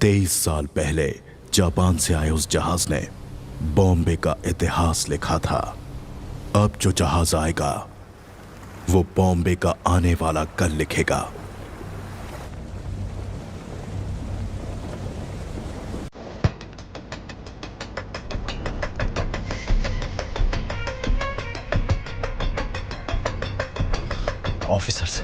23 साल पहले जापान से आए उस जहाज ने बॉम्बे का इतिहास लिखा था। अब जो जहाज आएगा वो बॉम्बे का आने वाला कल लिखेगा। ऑफिसर्स,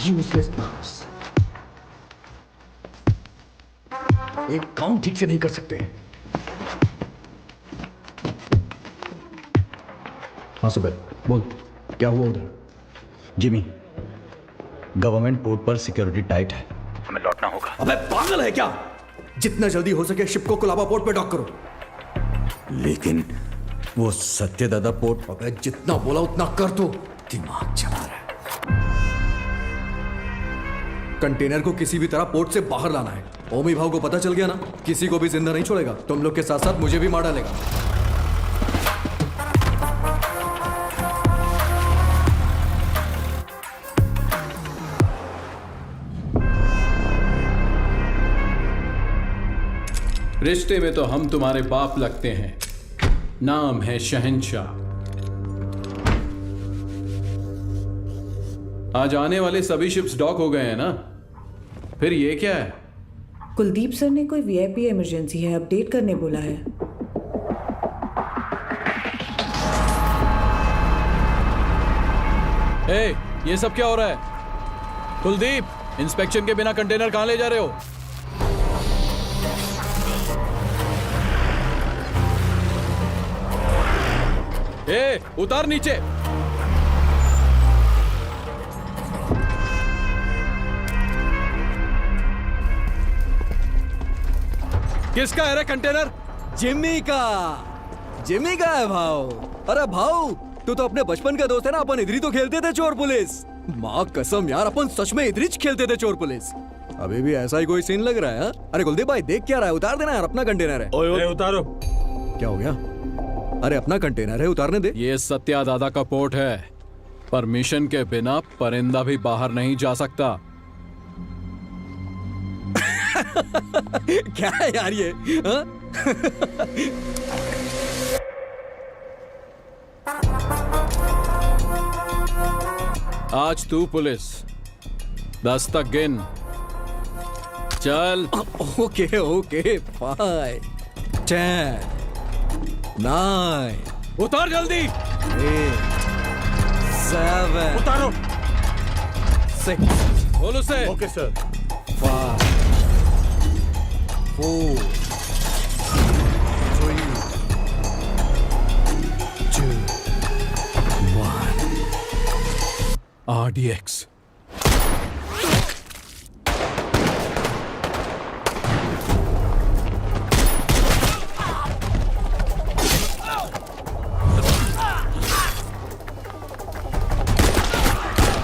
यूजलेस बॉस, एक काम ठीक से नहीं कर सकते। हाँ सुबह बोल, क्या हुआ उधर? जिमी, गवर्नमेंट पोर्ट पर सिक्योरिटी टाइट है, हमें लौटना होगा। अबे पागल है क्या? जितना जल्दी हो सके शिप को कोलाबा पोर्ट पे डॉक करो। लेकिन वो सत्यदादा पोर्ट। अबे जितना बोला उतना कर दो। दिमाग चला रहा है। कंटेनर को किसी भी तरह पोर्ट से बाहर लाना है। ओमी भाव को पता चल गया ना, किसी को भी जिंदा नहीं छोड़ेगा। तुम लोग के साथ साथ मुझे भी मार डालेगा। रिश्ते में तो हम तुम्हारे बाप लगते हैं, नाम है शहंशाह। आज आने वाले सभी शिप्स डॉक हो गए हैं ना, फिर ये क्या है? कुलदीप सर ने कोई वीआईपी इमरजेंसी है अपडेट करने बोला है। ए, ये सब क्या हो रहा है? कुलदीप, इंस्पेक्शन के बिना कंटेनर कहां ले जा रहे हो? ए, उतार नीचे। किसका है रे कंटेनर? जिम्मी का। जिम्मी का है भाव। अरे भाव, तू तो अपने बचपन का दोस्त है ना। अपन इधर ही तो खेलते थे चोर पुलिस। माँ कसम यार, अपन सच में इधर ही खेलते थे चोर पुलिस। अभी भी ऐसा ही कोई सीन लग रहा है हा? अरे कुलदीप भाई देख क्या रहा है? उतार देना यार, अपना कंटेनर है। ओए उतारो। क्या हो गया? अरे अपना कंटेनर है, उतारने दे। ये सत्या दादा का पोर्ट है। परमिशन के बिना परिंदा भी बाहर नहीं जा सकता। क्या है यार ये हा? आज तू पुलिस, 10 तक गिन। चल। ओके ओके, 5, 10, 9, उतार जल्दी। 8, 7, उतारो। 6, बोलो से। Okay sir. 5, 4, 3, 2, 1। RDX।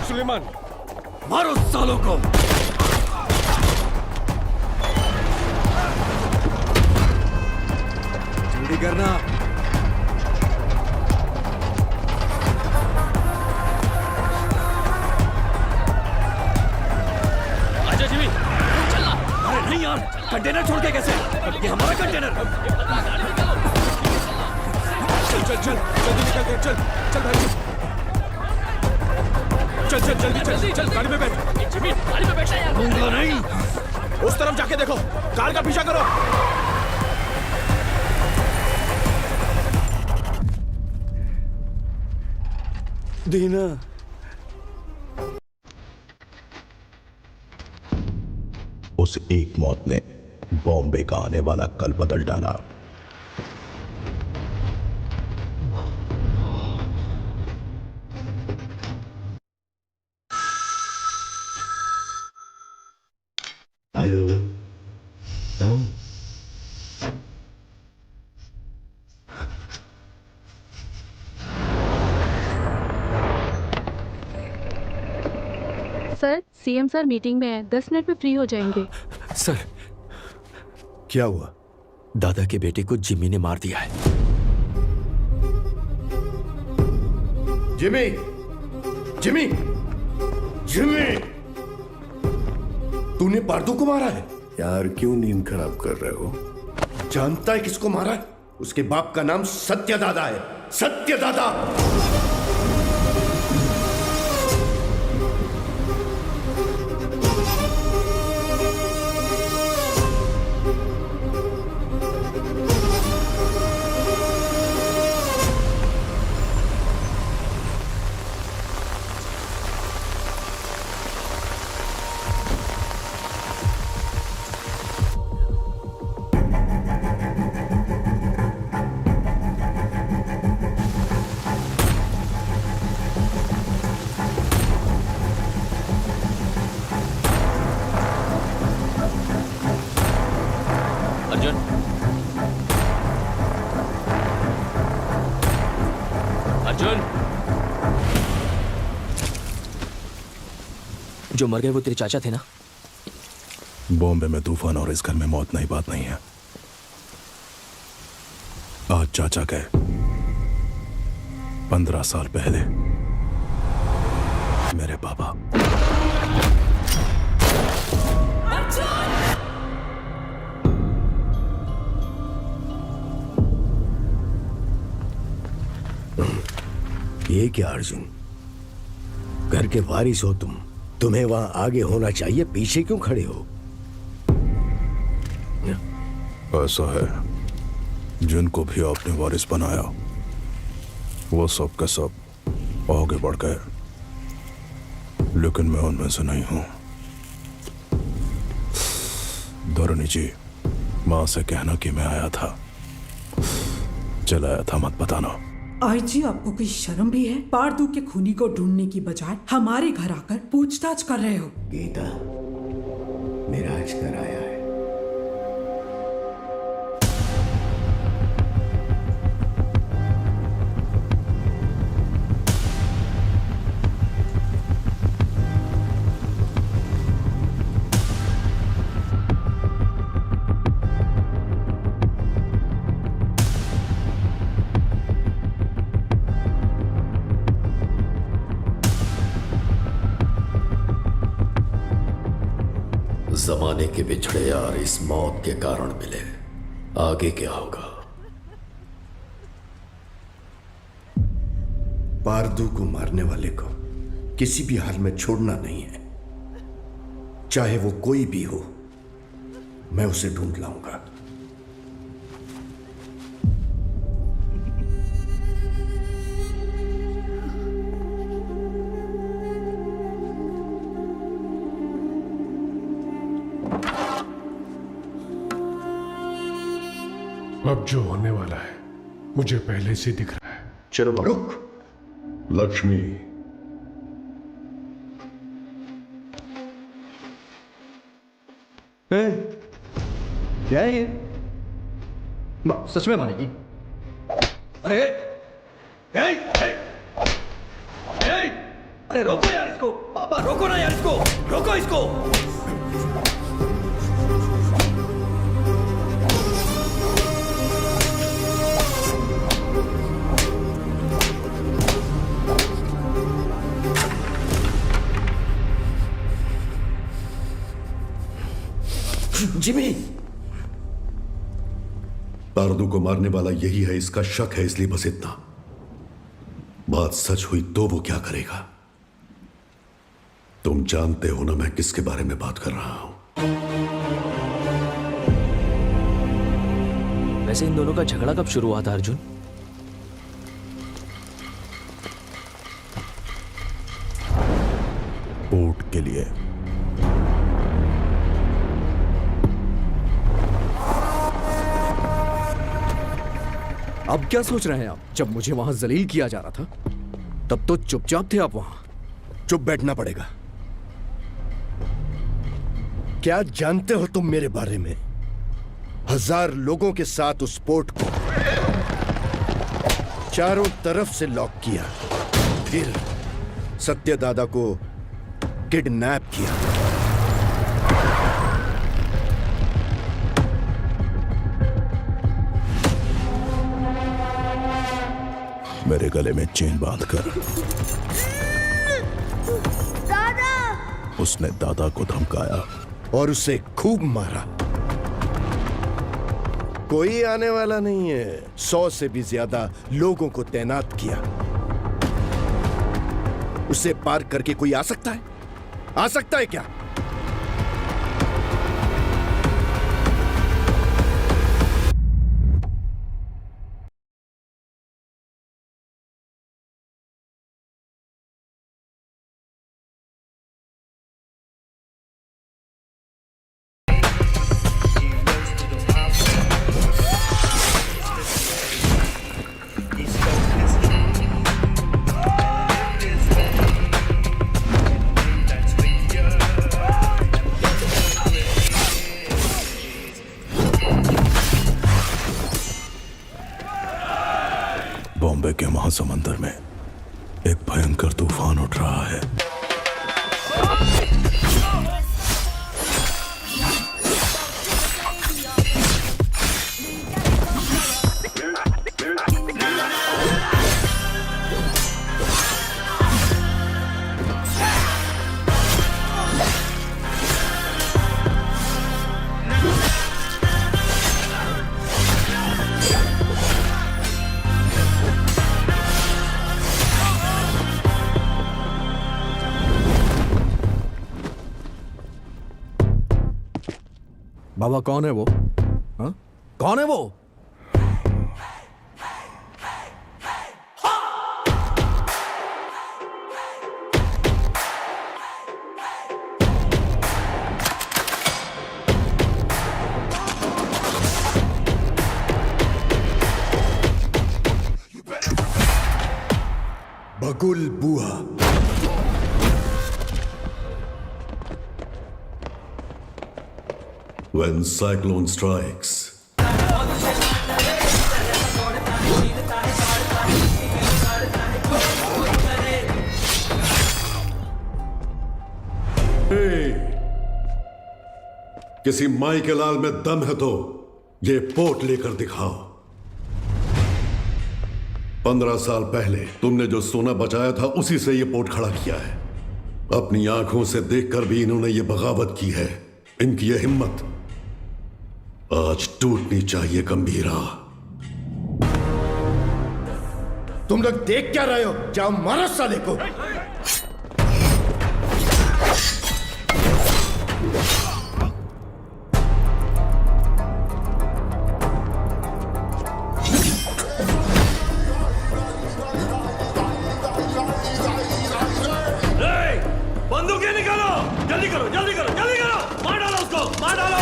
सुलेमान, मारो सालों को। जल्दी करना। आजा जिमी, चलना। अरे नहीं यार, कंटेनर छोड़ के कैसे? ये हमारा कंटेनर। चल चल चल, जल्दी निकल, चल चल भाई, चल चल जल्दी चल चल, गाड़ी में बैठ। जिमी, गाड़ी में बैठना यार। दूंगा नहीं। उस तरफ जाके देखो, कार का पीछा करो। दीना, उस एक मौत ने बॉम्बे का आने वाला कल बदल डाला। सर, सीएम सर मीटिंग में है, 10 मिनट में फ्री हो जाएंगे। सर क्या हुआ? दादा के बेटे को जिमी ने मार दिया है। जिमी, जिमी, जिमी, तूने पार्दू को मारा है? यार क्यों नींद खराब कर रहे हो? जानता है किसको मारा है? उसके बाप का नाम सत्यदादा है। सत्यदादा। अर्जुन, अर्जुन, जो मर गए वो तेरे चाचा थे ना? बॉम्बे में तूफान और इस घर में मौत नई बात नहीं है। आज चाचा गए, 15 साल पहले मेरे पापा। ये क्या अर्जुन, घर के वारिस हो तुम, तुम्हें वहां आगे होना चाहिए, पीछे क्यों खड़े हो? ऐसा है, जिनको भी आपने वारिस बनाया वो सब के सब आगे बढ़ गए, लेकिन मैं उनमें से नहीं हूं। धरणी जी, मां से कहना कि मैं आया था, चलाया था, मत बताना। आई जी, आपको कोई शर्म भी है? पार्दू के खूनी को ढूंढने की बजाय हमारे घर आकर पूछताछ कर रहे हो। गीता, मेरा आज घर आया है। जमाने के बिछड़े यार इस मौत के कारण मिले, आगे क्या होगा? पार्दू को मारने वाले को किसी भी हाल में छोड़ना नहीं है, चाहे वो कोई भी हो। मैं उसे ढूंढ लाऊंगा। अब जो होने वाला है मुझे पहले से दिख रहा है। चलो रुक। लक्ष्मी, क्या है ये? सच में मारेगी? अरे अरे रोको यार इसको, पापा रोको ना यार इसको, रोको इसको। जिमी, पार्दू को मारने वाला यही है, इसका शक है, इसलिए बस इतना। बात सच हुई तो वो क्या करेगा? तुम जानते हो ना मैं किसके बारे में बात कर रहा हूं। वैसे इन दोनों का झगड़ा कब शुरू हुआ था अर्जुन? पोर्ट के लिए। अब क्या सोच रहे हैं आप? जब मुझे वहां जलील किया जा रहा था तब तो चुपचाप थे आप वहां। चुप बैठना पड़ेगा। क्या जानते हो तुम मेरे बारे में? 1000 लोगों के साथ उस पोर्ट को चारों तरफ से लॉक किया, फिर सत्यदादा को किडनैप किया। मेरे गले में चेन बांधकर उसने दादा को धमकाया और उसे खूब मारा। कोई आने वाला नहीं है। 100 से भी ज्यादा लोगों को तैनात किया। उसे पार करके कोई आ सकता है? आ सकता है क्या? बॉम्बे के महासमुंदर में एक भयंकर तूफान उठ रहा है। बाबा कौन है वो? हाँ? कौन है वो? बगुल बुआ। When cyclone strikes, किसी माई के लाल में दम है तो ये पोट लेकर दिखाओ। 15 साल पहले तुमने जो सोना बचाया था उसी से ये पोट खड़ा किया है। अपनी आंखों से देखकर भी इन्होंने ये बगावत की है। इनकी ये हिम्मत आज टूटनी चाहिए। गंभीरा, तुम लोग देख क्या रहे हो? जाओ मारो साले को। बंदूकें निकालो, जल्दी करो, जल्दी करो, जल्दी करो, मार डालो उसको, मार डालो।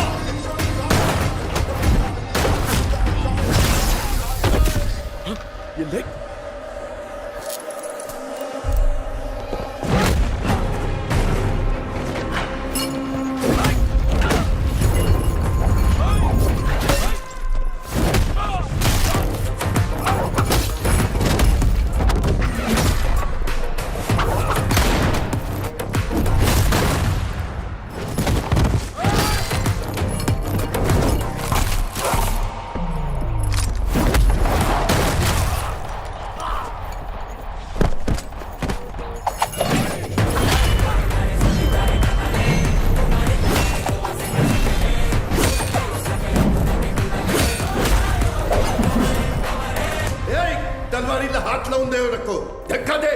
ये ले। तलवारीला हात लावून देऊ नको। धक्का दे।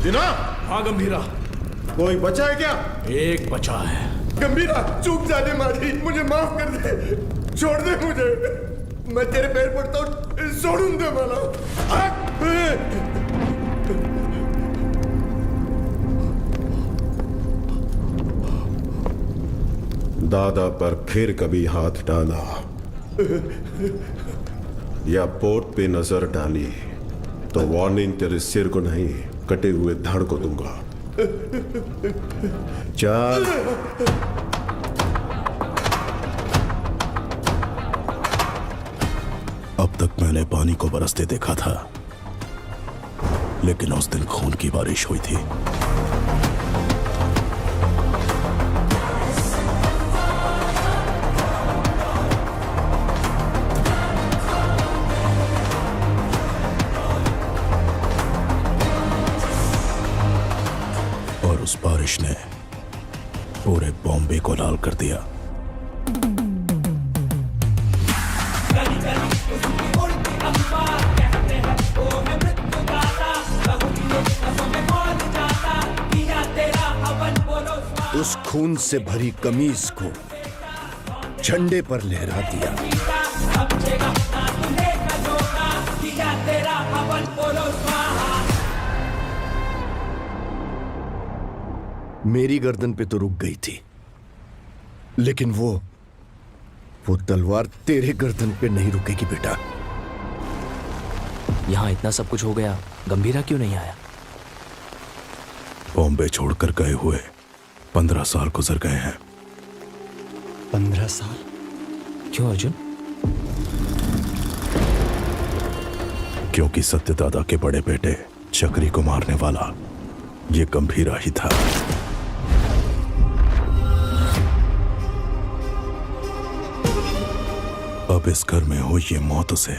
दिना, हाँ गंभीरा, कोई बचा है क्या? एक बचा है। गंभीरा, चूक जाने मारी, मुझे माफ कर दे, छोड़ दे मुझे, मैं तेरे पैर पड़ता हूँ, छोड़ूं दे मला। दादा पर फिर कभी हाथ डाला या पोर्ट पे नजर डाली तो वार्निंग तेरे सिर को नहीं, कटे हुए धड़ को दूंगा। चल। अब तक मैंने पानी को बरसते देखा था, लेकिन उस दिन खून की बारिश हुई थी। और उस बारिश ने पूरे बॉम्बे को लाल कर दिया। उस खून से भरी कमीज को झंडे पर लहरा दिया। मेरी गर्दन पे तो रुक गई थी, लेकिन वो तलवार तेरे गर्दन पे नहीं रुकेगी बेटा। यहाँ इतना सब कुछ हो गया, गंभीरा क्यों नहीं आया? बॉम्बे छोड़कर गए हुए 15 साल गुजर गए हैं। 15 साल? क्यों अर्जुन? क्योंकि सत्यदादा के बड़े बेटे चक्री को मारने वाला ये गंभीरा ही था। अब इस घर में हुई ये मौत उसे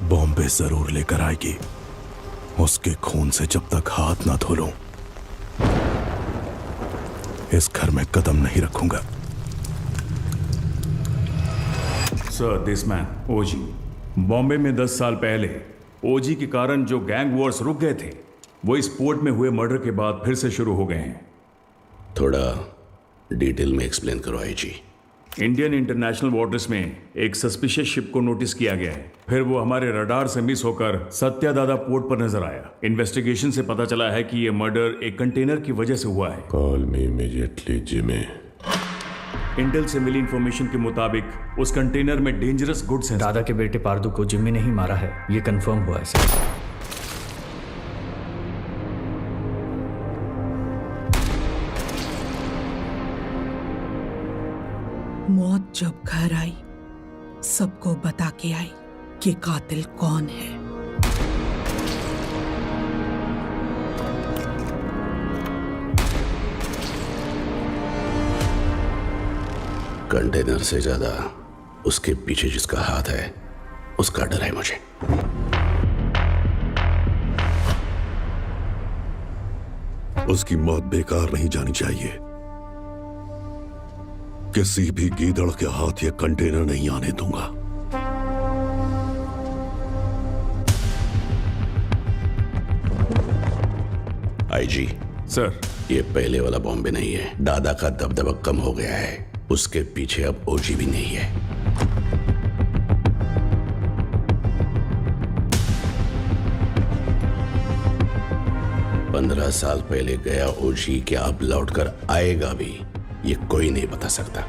बॉम्बे जरूर लेकर आएगी। उसके खून से जब तक हाथ ना धो लूं, इस घर में कदम नहीं रखूंगा। सर, दिस मैन ओजी बॉम्बे में 10 साल पहले ओजी के कारण जो गैंग वॉर्स रुक गए थे, वो इस पोर्ट में हुए मर्डर के बाद फिर से शुरू हो गए हैं। थोड़ा डिटेल में एक्सप्लेन करो आईजी। इंडियन इंटरनेशनल वाटर्स में एक सस्पिशियस शिप को नोटिस किया गया है। फिर वो हमारे रडार से मिस होकर सत्यादादा पोर्ट पर नजर आया। इन्वेस्टिगेशन से पता चला है कि ये मर्डर एक कंटेनर की वजह से हुआ है। Call me immediately Jimmy. Intel से मिली इंफॉर्मेशन के मुताबिक उस कंटेनर में डेंजरस गुड्स हैं। दादा के बेटे पारदू को जिम्मी ने ही मारा है, ये कंफर्म हुआ है सर। मौत जब घर आई, सबको बता के आई कि कातिल कौन है। कंटेनर से ज्यादा उसके पीछे जिसका हाथ है, उसका डर है मुझे। उसकी मौत बेकार नहीं जानी चाहिए। किसी भी गीदड़ के हाथ ये कंटेनर नहीं आने दूंगा। आईजी सर, ये पहले वाला बॉम्बे नहीं है। दादा का दबदबा कम हो गया है, उसके पीछे अब ओजी भी नहीं है। पंद्रह साल पहले गया ओजी क्या अब लौटकर आएगा भी, ये कोई नहीं बता सकता।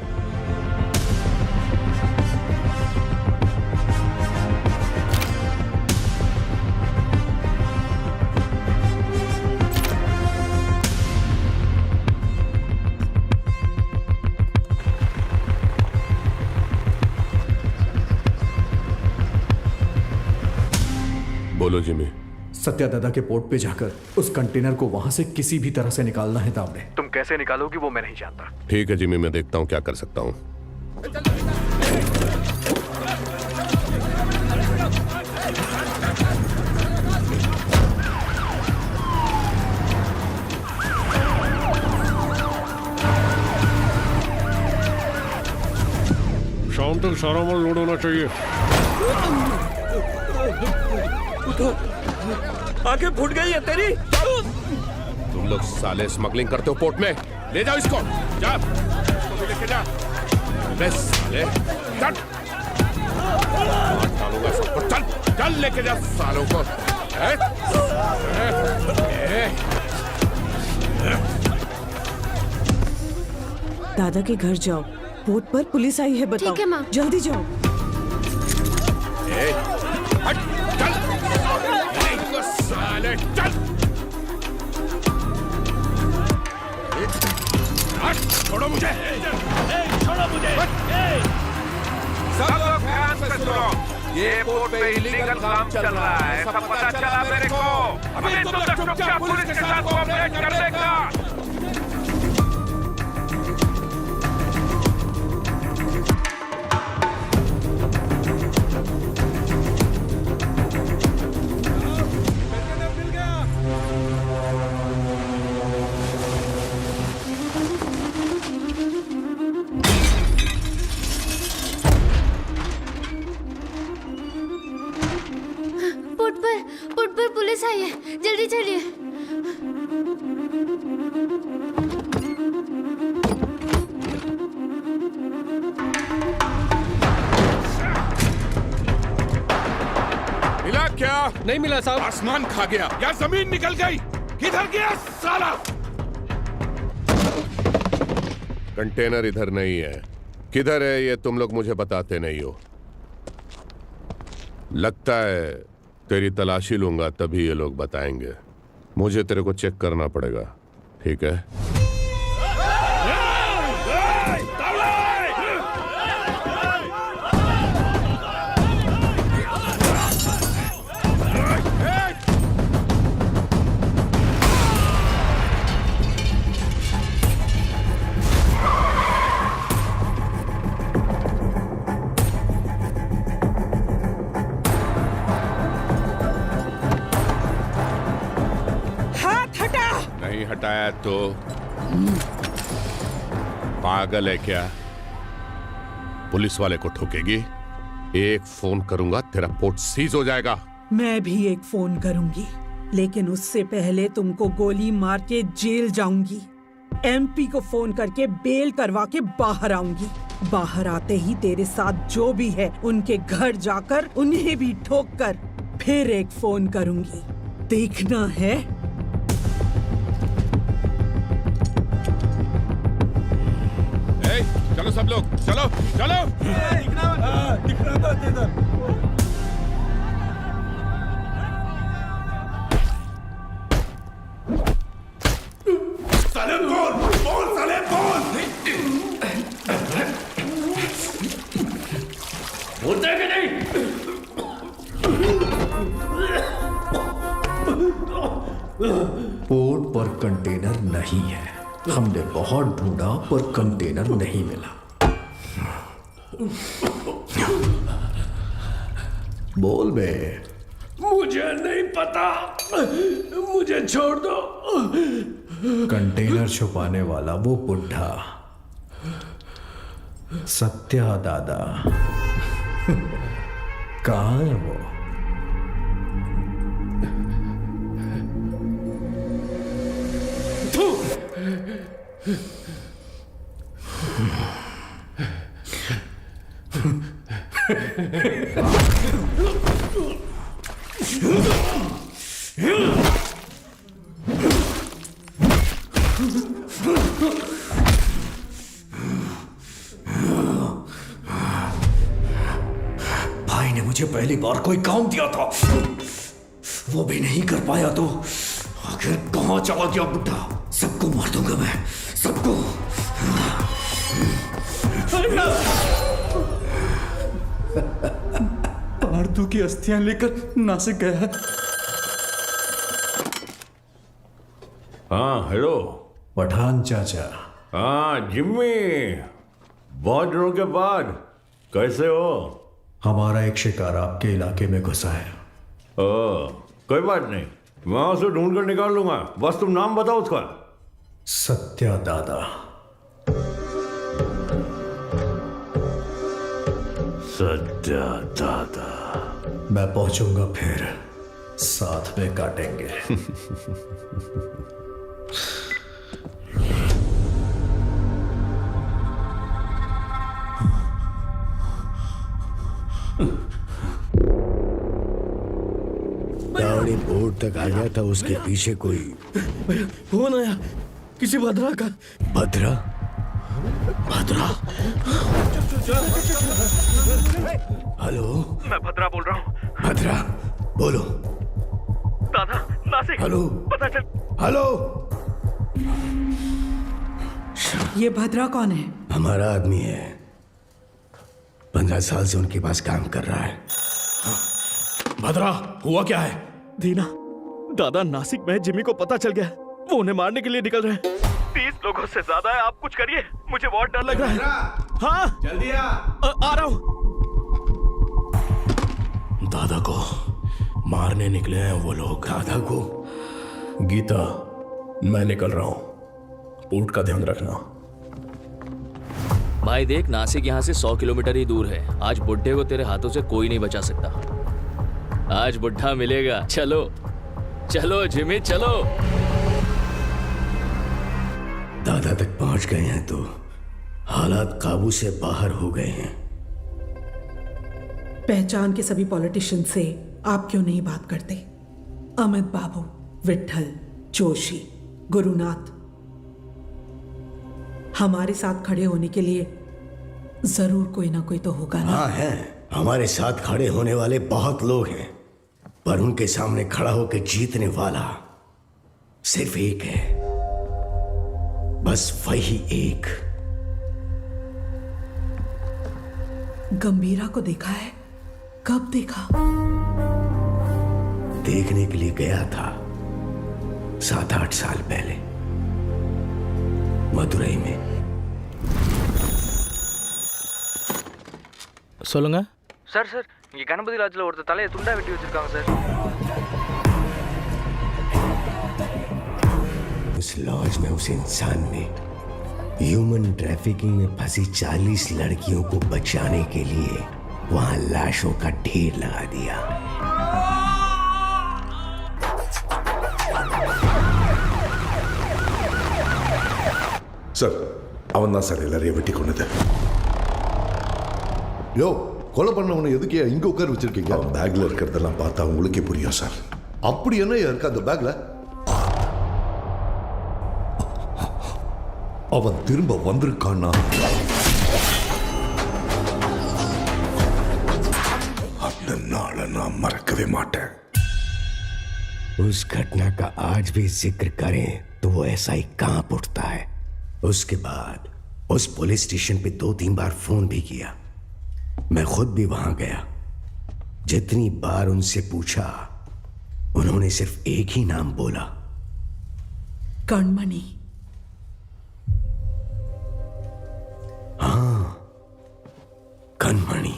बोलो जिमी। सत्यादादा के पोर्ट पे जाकर उस कंटेनर को वहां से किसी भी तरह से निकालना है तावड़े। तुम कैसे निकालोगी वो मैं नहीं जानता। ठीक है जिमी, मैं देखता हूं क्या कर सकता हूं। शाम तक सारा माल लोड होना चाहिए। आंखें फूट गई है तेरी। तुम लोग साले स्मगलिंग करते हो पोर्ट में, ले जाओ इसको, जा इसको भी लेके जा। अरे साले चल, डालूंगा सबको, चल चल लेके जा सालों को। दादा के घर जाओ, बोट पर पुलिस आई है, बताओ। ठीक है माँ। जल्दी जाओ। हट, चल साले, चल छोड़ो मुझे, छोड़ो मुझे। सब लोग ध्यान से सुनो, ये बोट पे इलीगल काम चल रहा है, सब पता चला मेरे को। अभी तुम लोग चुपचाप पुलिस के साथ कोऑपरेट कर लेगा। पुट पर पुलिस आई है, जल्दी चलिए। मिला क्या? नहीं मिला साहब। आसमान खा गया या जमीन निकल गई? किधर गया साला? कंटेनर इधर नहीं है, किधर है ये तुम लोग मुझे बताते नहीं हो। लगता है तेरी तलाशी लूंगा तभी ये लोग बताएंगे। मुझे तेरे को चेक करना पड़ेगा, ठीक है? नहीं हटाया तो पागल है क्या? पुलिस वाले को ठोकेगी? एक फोन करूंगा तेरा पोर्ट सीज हो जाएगा। मैं भी एक फोन करूंगी, लेकिन उससे पहले तुमको गोली मार के जेल जाऊंगी। एमपी को फोन करके बेल करवा के बाहर आऊंगी। बाहर आते ही तेरे साथ जो भी है उनके घर जाकर उन्हें भी ठोक कर फिर एक फोन करूंगी। देखना है? चलो सब लोग, चलो चलो। साले बोल साले बोल। बोलते हैं कि नहीं? पोर्ट पर कंटेनर नहीं है। हमने बहुत ढूंढा पर कंटेनर नहीं मिला। बोल बे। मुझे नहीं पता, मुझे छोड़ दो। कंटेनर छुपाने वाला वो बुढ़ा सत्या दादा कहाँ है वो? भाई ने मुझे पहली बार कोई काम दिया था, वो भी नहीं कर पाया तो आखिर कहां चला गया बुढ़ा? सबको मार दूंगा मैं, सबको। पार्थू की अस्थियां लेकर नासिक गया है। हाँ हेलो पठान चाचा। हाँ जिम्मी, बहुत दिनों के बाद कैसे हो? हमारा एक शिकार आपके इलाके में घुसा है। कोई बात नहीं, मैं उसे ढूंढ कर निकाल लूंगा, बस तुम नाम बताओ उसका। सत्या दादा। सत्या दादा। मैं पहुंचूंगा फिर साथ में काटेंगे। गाड़ी बोर्ड तक आ गया था, उसके पीछे कोई फोन आया किसी भद्रा का। भद्रा? भद्रा? हेलो, मैं भद्रा बोल रहा हूँ। भद्रा बोलो। दादा नासिक, हेलो, पता चल। हेलो। ये भद्रा कौन है? हमारा आदमी है, 15 साल से उनके पास काम कर रहा है। भद्रा, हुआ क्या है? दीना, दादा नासिक में जिमी को पता चल गया, वो उन्हें मारने के लिए निकल रहे हैं। 30 लोगों से ज्यादा है, आप कुछ करिए, मुझे बहुत डर लग रहा है। हाँ जल्दी आ रहा हूँ। दादा को मारने निकले हैं वो लोग। दादा को? गीता, मैं निकल रहा हूं, पोर्ट का ध्यान रखना। भाई देख, नासिक यहाँ से 100 किलोमीटर ही दूर है। आज बुड्ढे को तेरे हाथों से कोई नहीं बचा सकता। आज बुड्ढा मिलेगा। चलो चलो जिमी, चलो। दादा तक पहुंच गए हैं तो हालात काबू से बाहर हो गए हैं। पहचान के सभी पॉलिटिशियन से आप क्यों नहीं बात करते? अमित बाबू, विट्ठल, जोशी, गुरुनाथ, हमारे साथ खड़े होने के लिए जरूर कोई ना कोई तो होगा ना? हाँ है, हमारे साथ खड़े होने वाले बहुत लोग हैं, पर उनके सामने खड़ा होकर जीतने वाला सिर्फ एक है, बस वही एक। गंभीरा को देखा है? कब देखा? देखने के लिए गया था 7-8 साल पहले, मदुरई में। சொல்லுங்க சார் சார் இங்கே கணபதி லாட்ஜில் ஒருத்தர் தலையை துண்டா வெட்டி வச்சிருக்காங்க சார். उस लॉज में उस इंसान ने ह्यूमन ट्रैफिकिंग में फंसी 40 लड़कियों को बचाने के लिए वहां लाशों का ढेर लगा दिया। சார், அவன் தான் சார் எல்லாரையும் வெட்டி கொண்டது. யோ, கொலை பண்ணவனை எதுக்கே இங்க உட்கார வச்சிருக்கீங்க? அவன் பேக்ல இருக்கிறதெல்லாம் பார்த்தா உங்களுக்கே புரியும் சார். அப்படி என்ன இருக்கு அந்த பேக்ல? அவன் திரும்ப வந்திருக்கான்னா அந்த நாளை நான் மறக்கவே மாட்டேன். उस घटना का आज भी जिक्र करें तो वो ऐसा ही कांप उठता है। उसके बाद उस पुलिस स्टेशन पे 2-3 बार फोन भी किया। मैं खुद भी वहां गया। जितनी बार उनसे पूछा, उन्होंने सिर्फ एक ही नाम बोला, कणमणि। हाँ, कणमणि।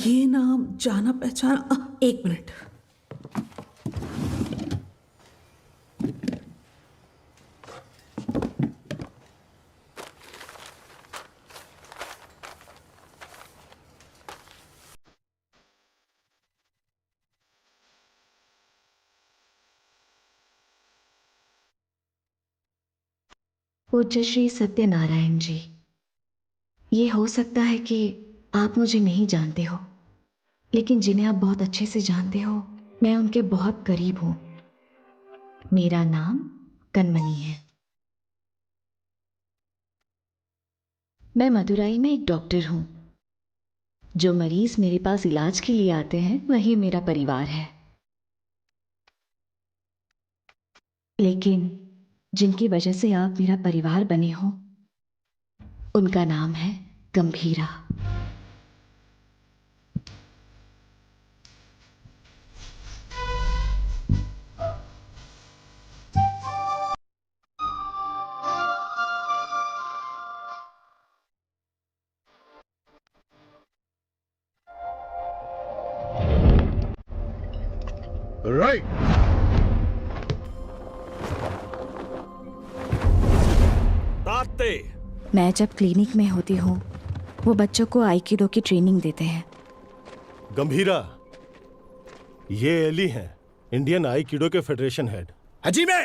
ये नाम जाना पहचाना। 1 मिनट। पूज्य श्री सत्यनारायण जी, ये हो सकता है कि आप मुझे नहीं जानते हो, लेकिन जिन्हें आप बहुत अच्छे से जानते हो, मैं उनके बहुत करीब हूं। मेरा नाम कणमणि है। मैं मदुरई में एक डॉक्टर हूं। जो मरीज मेरे पास इलाज के लिए आते हैं वही मेरा परिवार है, लेकिन जिनकी वजह से आप मेरा परिवार बने हो, उनका नाम है गंभीरा। राइट। मैं जब क्लिनिक में होती हूँ, वो बच्चों को आइकिडो की ट्रेनिंग देते हैं। गंभीरा, ये एली हैं, इंडियन आईकिडो के federation head. Hajime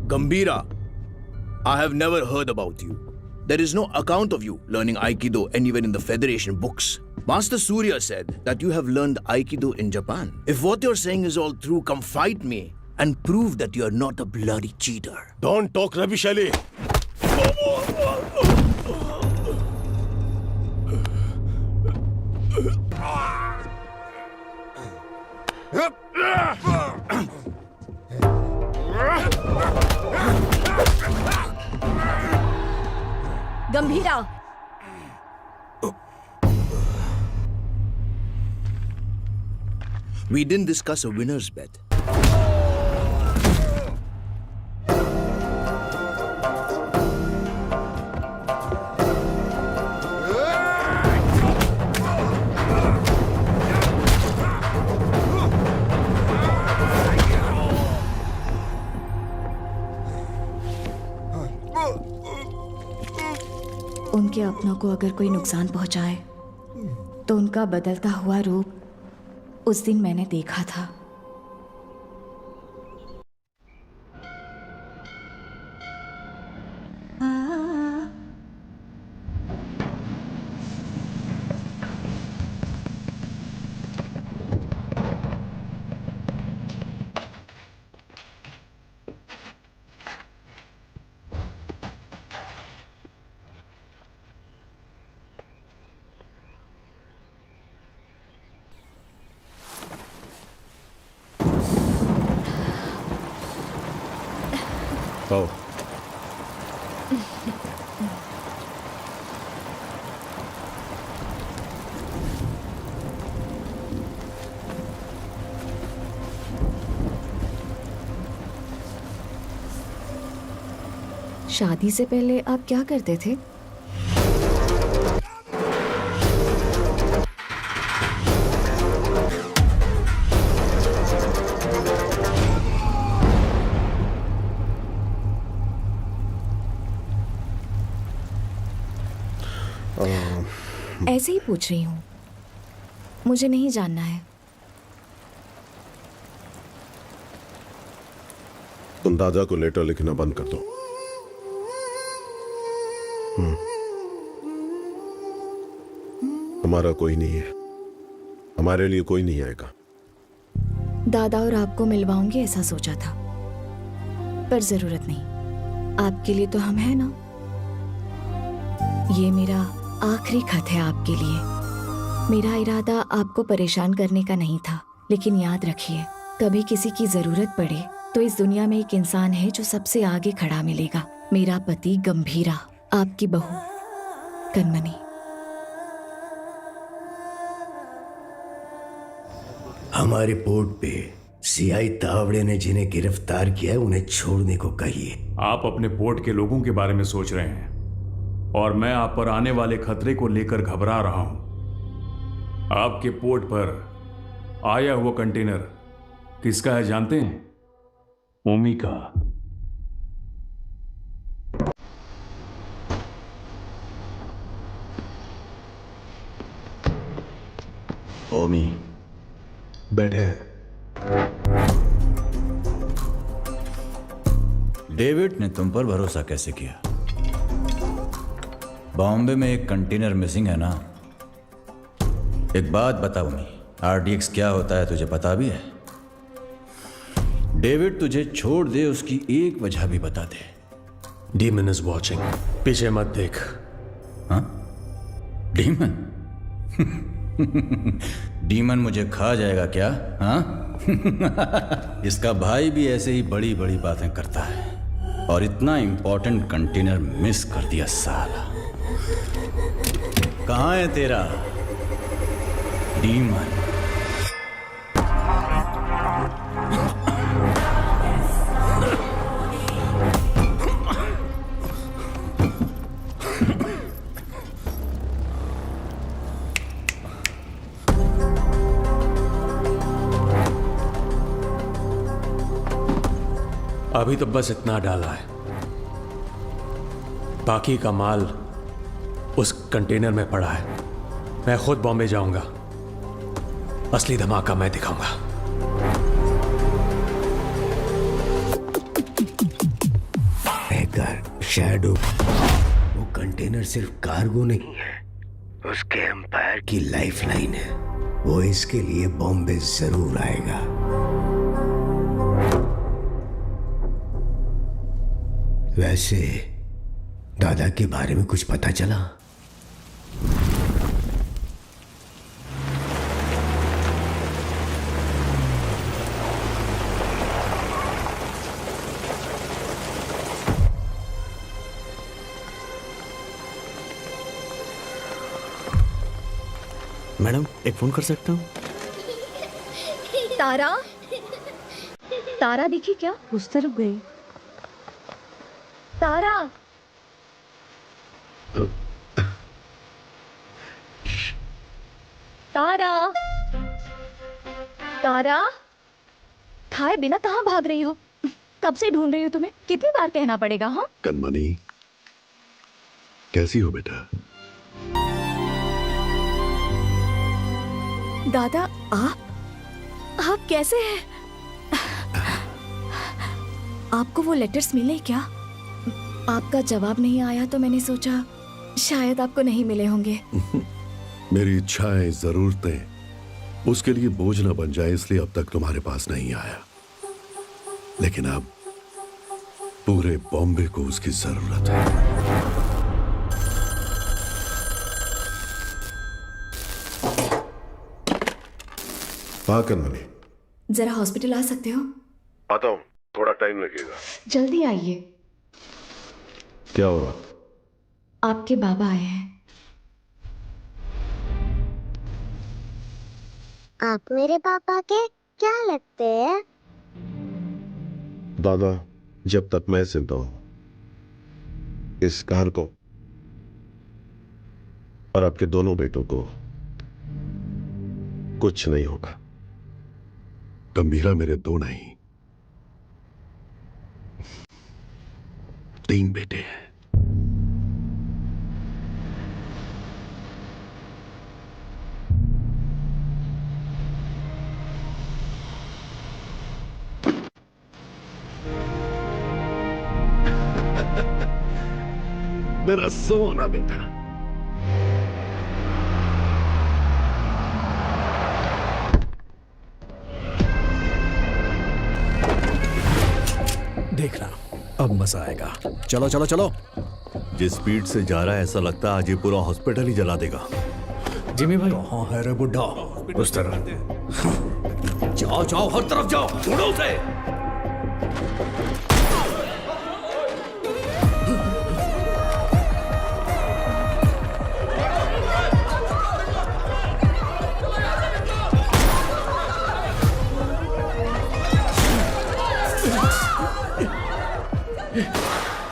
Gambhira, I have never heard about you. There is no account of you learning Aikido anywhere in the Federation books. Master Surya said that you have learned Aikido in Japan. If what you're saying is all true, come fight me and prove that you're not a bloody cheater. Don't talk rubbish, Ali. Gambhira, We didn't discuss a winner's bet. उनके अपनों को अगर कोई नुकसान पहुंचाए तो उनका बदलता हुआ रूप उस दिन मैंने देखा था। आओ। शादी से पहले आप क्या करते थे? ऐसे ही पूछ रही हूँ, मुझे नहीं जानना है। तुम दादा को लेटर लिखना बंद कर दो। हमारा कोई नहीं है, हमारे लिए कोई नहीं आएगा। दादा और आपको मिलवाऊंगी ऐसा सोचा था, पर जरूरत नहीं। आपके लिए तो हम हैं ना। ये मेरा आखिरी खत है आपके लिए। मेरा इरादा आपको परेशान करने का नहीं था, लेकिन याद रखिए, कभी किसी की जरूरत पड़े तो इस दुनिया में एक इंसान है जो सबसे आगे खड़ा मिलेगा। मेरा पति गंभीरा, आपकी बहू कनमनी। हमारे पोर्ट पे सीआई तावड़े ने जिन्हें गिरफ्तार किया है उन्हें छोड़ने को कहिए। आप अपने पोर्ट के लोगों के बारे में सोच रहे हैं और मैं आप पर आने वाले खतरे को लेकर घबरा रहा हूं। आपके पोर्ट पर आया हुआ कंटेनर किसका है जानते हैं? ओमी का। ओमी बैठे। डेविड ने तुम पर भरोसा कैसे किया? बॉम्बे में एक कंटेनर मिसिंग है ना। एक बात बता ओमी, आरडीएक्स क्या होता है तुझे पता भी है? डेविड तुझे छोड़ दे उसकी एक वजह भी बता दे। डीमन इज वॉचिंग, पीछे मत देख। हाँ? डीमन? डीमन मुझे खा जाएगा क्या? हाँ? इसका भाई भी ऐसे ही बड़ी बड़ी बातें करता है और इतना इंपॉर्टेंट कंटेनर मिस कर दिया साला। कहाँ है तेरा डीमन? अभी तो बस इतना डाला है, बाकी का माल उस कंटेनर में पड़ा है। मैं खुद बॉम्बे जाऊंगा, असली धमाका मैं दिखाऊंगा। शैडो, वो कंटेनर सिर्फ कार्गो नहीं है, उसके एम्पायर की लाइफलाइन है। वो इसके लिए बॉम्बे जरूर आएगा। वैसे दादा के बारे में कुछ पता चला? मैडम एक फोन कर सकता हूँ? तारा, तारा दिखी क्या? उस तरफ गई। तारा, तारा, तारा, खाए बिना कहाँ भाग रही हो? कब से ढूंढ रही हो तुम्हें, कितनी बार कहना पड़ेगा? हाँ कनमनी, कैसी हो बेटा? दादा, आप कैसे हैं? आपको वो लेटर्स मिले क्या? आपका जवाब नहीं आया तो मैंने सोचा शायद आपको नहीं मिले होंगे। मेरी इच्छाएं, जरूरतें उसके लिए बोझ न बन जाए, इसलिए अब तक तुम्हारे पास नहीं आया। लेकिन अब पूरे बॉम्बे को उसकी जरूरत है। हाँ कनमनी, जरा हॉस्पिटल आ सकते हो? आता हूँ, थोड़ा टाइम लगेगा। जल्दी आइए। क्या हुआ? आपके बाबा आए हैं। आप मेरे पापा के क्या लगते हैं? दादा, जब तक मैं जिंदा हूं, इस कार को और आपके दोनों बेटों को कुछ नहीं होगा। गंभीरा मेरे दो नहीं, 3 बेटे हैं। मेरा सोना बेटा। देखना, अब मजा आएगा। चलो चलो चलो। जिस स्पीड से जा रहा है ऐसा लगता है आज ये पूरा हॉस्पिटल ही जला देगा। जिमी भाई, कहाँ है रे बुड्ढा? उस तरह जाओ जाओ, हर तरफ जाओ, ढूंढो उसे।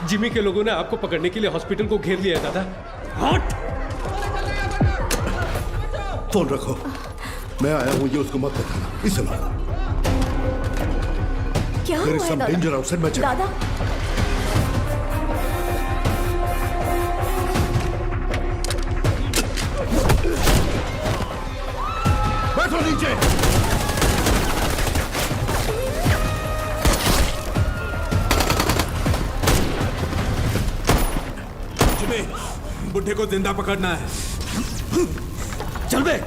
जिमी के लोगों ने आपको पकड़ने के लिए हॉस्पिटल को घेर लिया है दादा। हट! फोन रखो, मैं आया हूं, ये उसको मत बताना। इसे लो। क्या हुआ है दादा? डेंजर आउटसाइड में। दादा, बैठो नीचे। बुढ़े को जिंदा पकड़ना है। चल बे।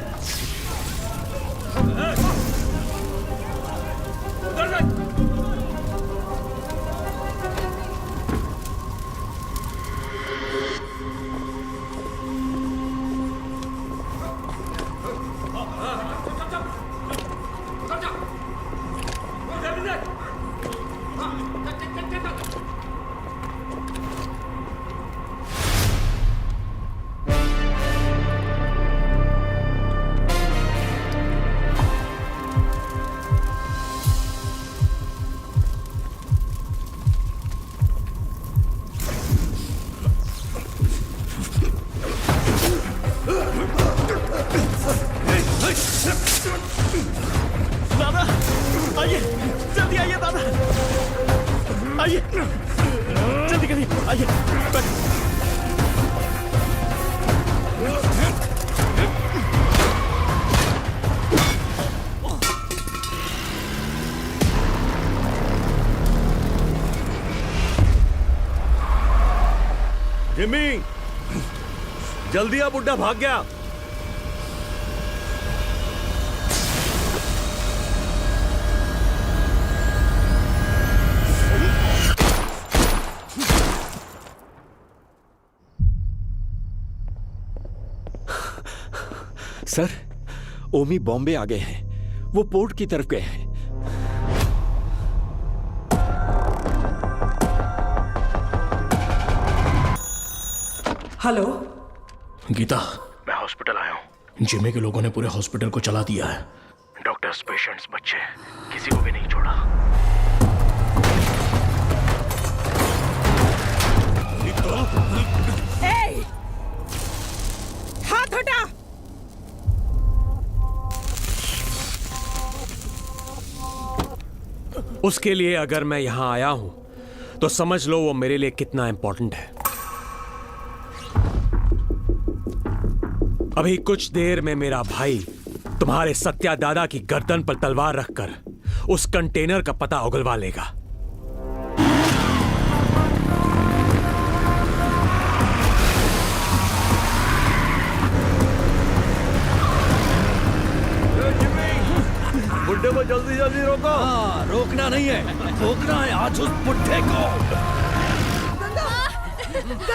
दादा आइए, जल्दी आइए दादा, आइए जल्दी करिए, आइए। जिमी, जल्दी आ, बुड्ढा भाग गया। सर, ओमी बॉम्बे आ गए हैं। वो पोर्ट की तरफ गए हैं। हेलो गीता, मैं हॉस्पिटल आया हूँ। जिमी के लोगों ने पूरे हॉस्पिटल को चला दिया है। डॉक्टर्स, पेशेंट्स, बच्चे, किसी को भी नहीं छोड़ा। हाथ हटा। उसके लिए अगर मैं यहां आया हूं तो समझ लो वो मेरे लिए कितना इंपॉर्टेंट है। अभी कुछ देर में मेरा भाई तुम्हारे सत्या दादा की गर्दन पर तलवार रखकर उस कंटेनर का पता उगलवा लेगा। बुड्ढे को जल्दी जल्दी रोको। हाँ, रोकना नहीं है, रोकना है आज उस बुड्ढे को। गंगा,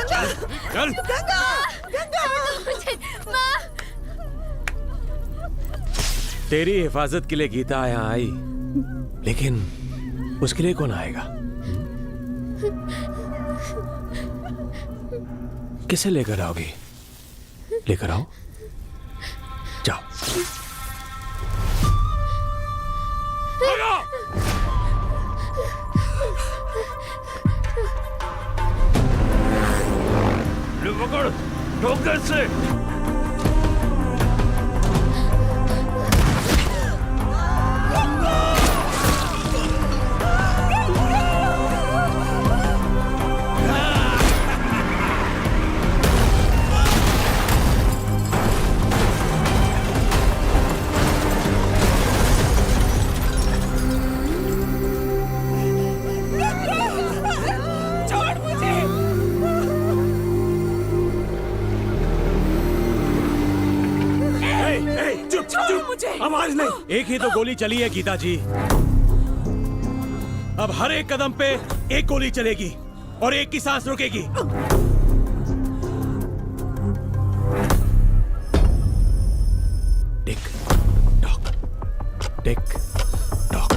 चल। गंगा, गंगा। तेरी हिफाजत के लिए गीता यहाँ आई, लेकिन उसके लिए कौन आएगा? किसे लेकर आओगी? लेकर आओ, जाओ। पकड़, ठोक दे इससे। छोड़ मुझे। आवाज नहीं। एक ही तो गोली चली है गीता जी। अब हर एक कदम पे एक गोली चलेगी और एक की सांस रुकेगी। Tick tock, tick tock.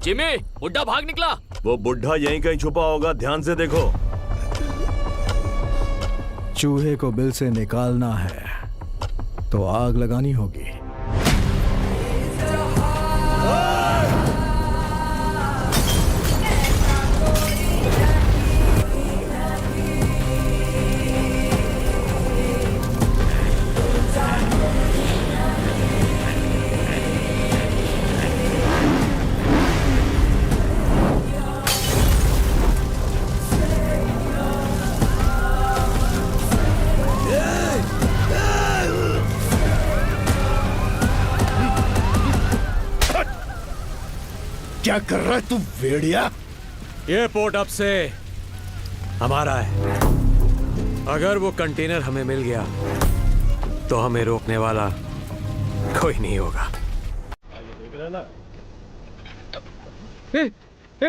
Jimmy, बुड्ढा भाग निकला। वो बुड्ढा यहीं कहीं छुपा होगा, ध्यान से देखो। चूहे को बिल से निकालना है तो आग लगानी होगी। क्या कर रहा है तू भेड़िया? ये पोर्ट अब से हमारा है। अगर वो कंटेनर हमें मिल गया तो हमें रोकने वाला कोई नहीं होगा।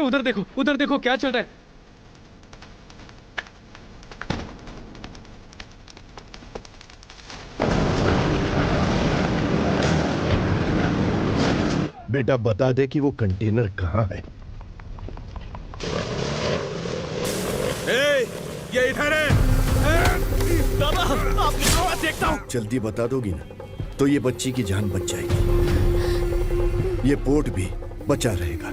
उधर देखो, उधर देखो क्या चल रहा है। बेटा बता दे कि वो कंटेनर कहाँ है। ये इधर है। दादा, आप निकलो, मैं देखता हूँ। जल्दी बता दोगी ना तो ये बच्ची की जान बच जाएगी, ये पोर्ट भी बचा रहेगा।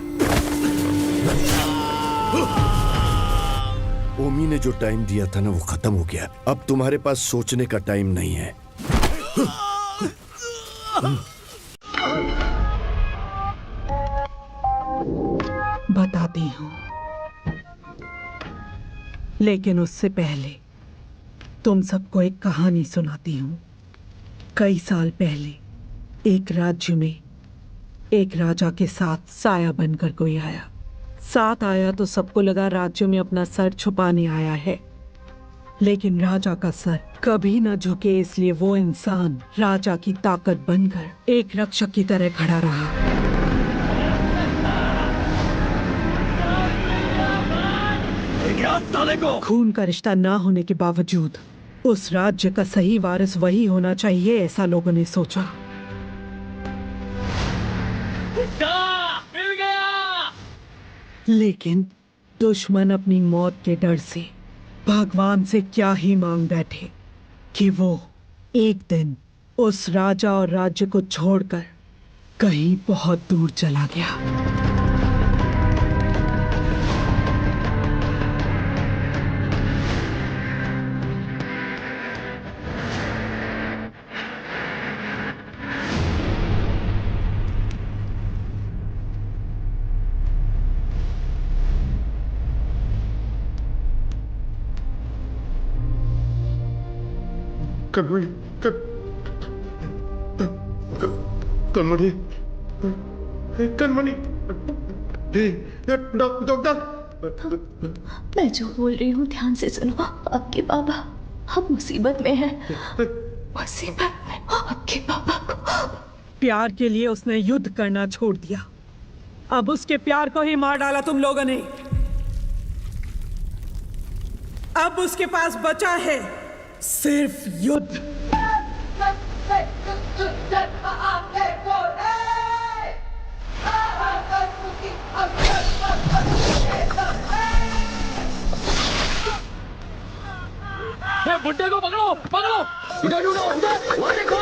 ओमी ने जो टाइम दिया था ना वो खत्म हो गया। अब तुम्हारे पास सोचने का टाइम नहीं है। बताती हूँ, लेकिन उससे पहले तुम सबको एक कहानी सुनाती हूँ। कई साल पहले एक राज्य में एक राजा के साथ साया बनकर कोई आया। साथ आया तो सबको लगा राज्य में अपना सर छुपाने आया है, लेकिन राजा का सर कभी न झुके, इसलिए वो इंसान राजा की ताकत बनकर एक रक्षक की तरह खड़ा रहा। खून का रिश्ता ना होने के बावजूद उस राज्य का सही वारिस वही होना चाहिए, ऐसा लोगों ने सोचा। मिल गया। लेकिन दुश्मन अपनी मौत के डर से भगवान से क्या ही मांग बैठे कि वो एक दिन उस राजा और राज्य को छोड़कर कहीं बहुत दूर चला गया। मैं जो बोल रही हूँ ध्यान से सुनो। आपके बाबा अब मुसीबत में है, मुसीबत में। आपके बाबा को प्यार के लिए उसने युद्ध करना छोड़ दिया, अब उसके प्यार को ही मार डाला तुम लोगों ने। अब उसके पास बचा है सिर्फ युद्ध। बुड्ढे को पकड़ो, पकड़ो। इधर ढूंढो, उधर, वहाँ देखो।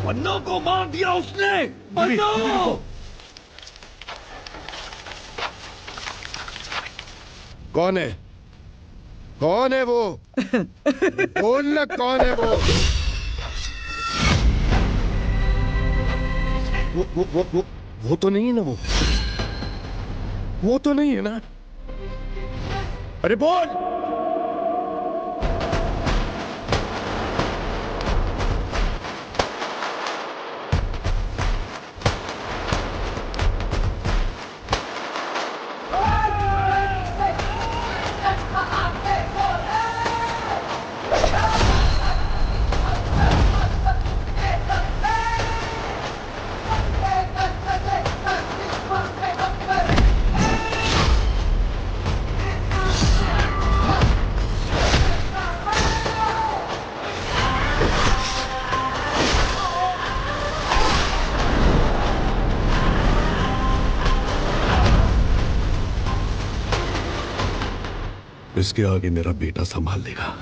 पन्नों को मार दिया उसने। पन्नों। कौन है? कौन है वो? बोलना कौन है वो? वो तो नहीं है ना, वो तो नहीं है ना। अरे बोल। इसके आगे मेरा बेटा संभाल लेगा।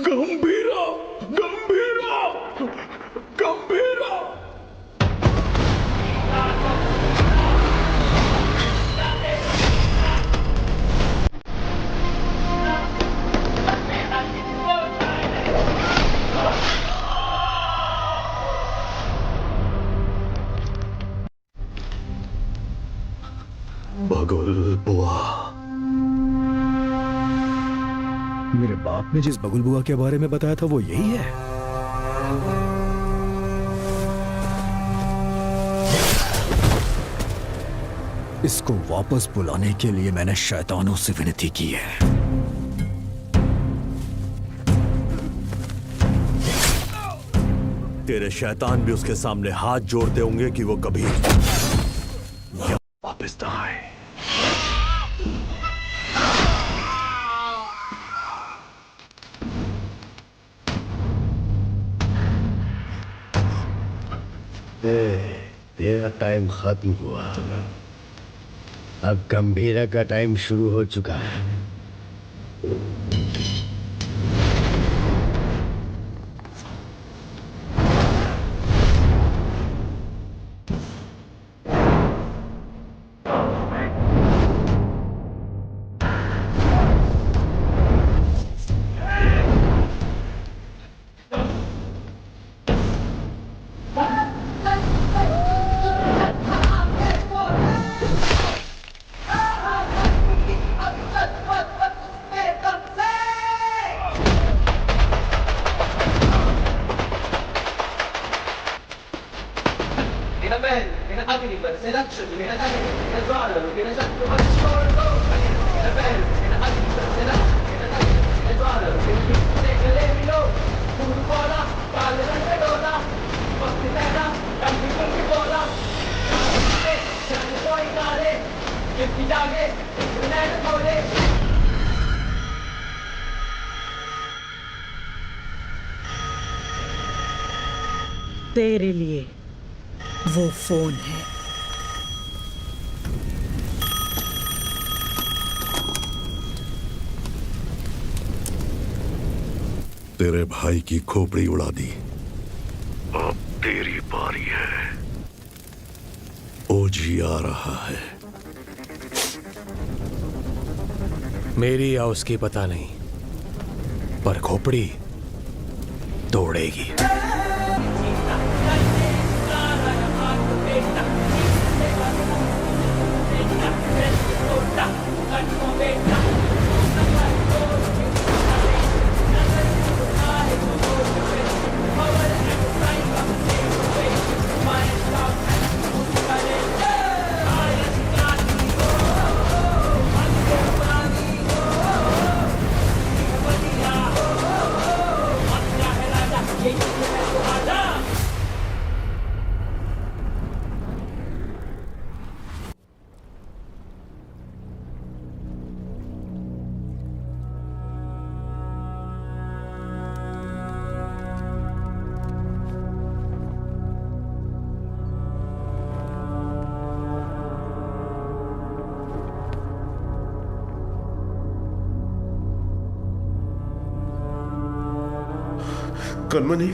गंभीरा, गंभीरा, गंभीरा। बगुल बुआ। मेरे बाप ने जिस बगुल बुआ के बारे में बताया था वो यही है। इसको वापस बुलाने के लिए मैंने शैतानों से विनती की है। तेरे शैतान भी उसके सामने हाथ जोड़ते होंगे कि वो कभी वापस ना आए। तेरा टाइम खत्म हुआ, अब गंभीरा का टाइम शुरू हो चुका है। तेरे लिए वो फोन है। तेरे भाई की खोपड़ी उड़ा दी, अब तेरी बारी है। ओजी आ रहा है। मेरी या उसकी पता नहीं, पर खोपड़ी तोड़ेगी। कनमनी,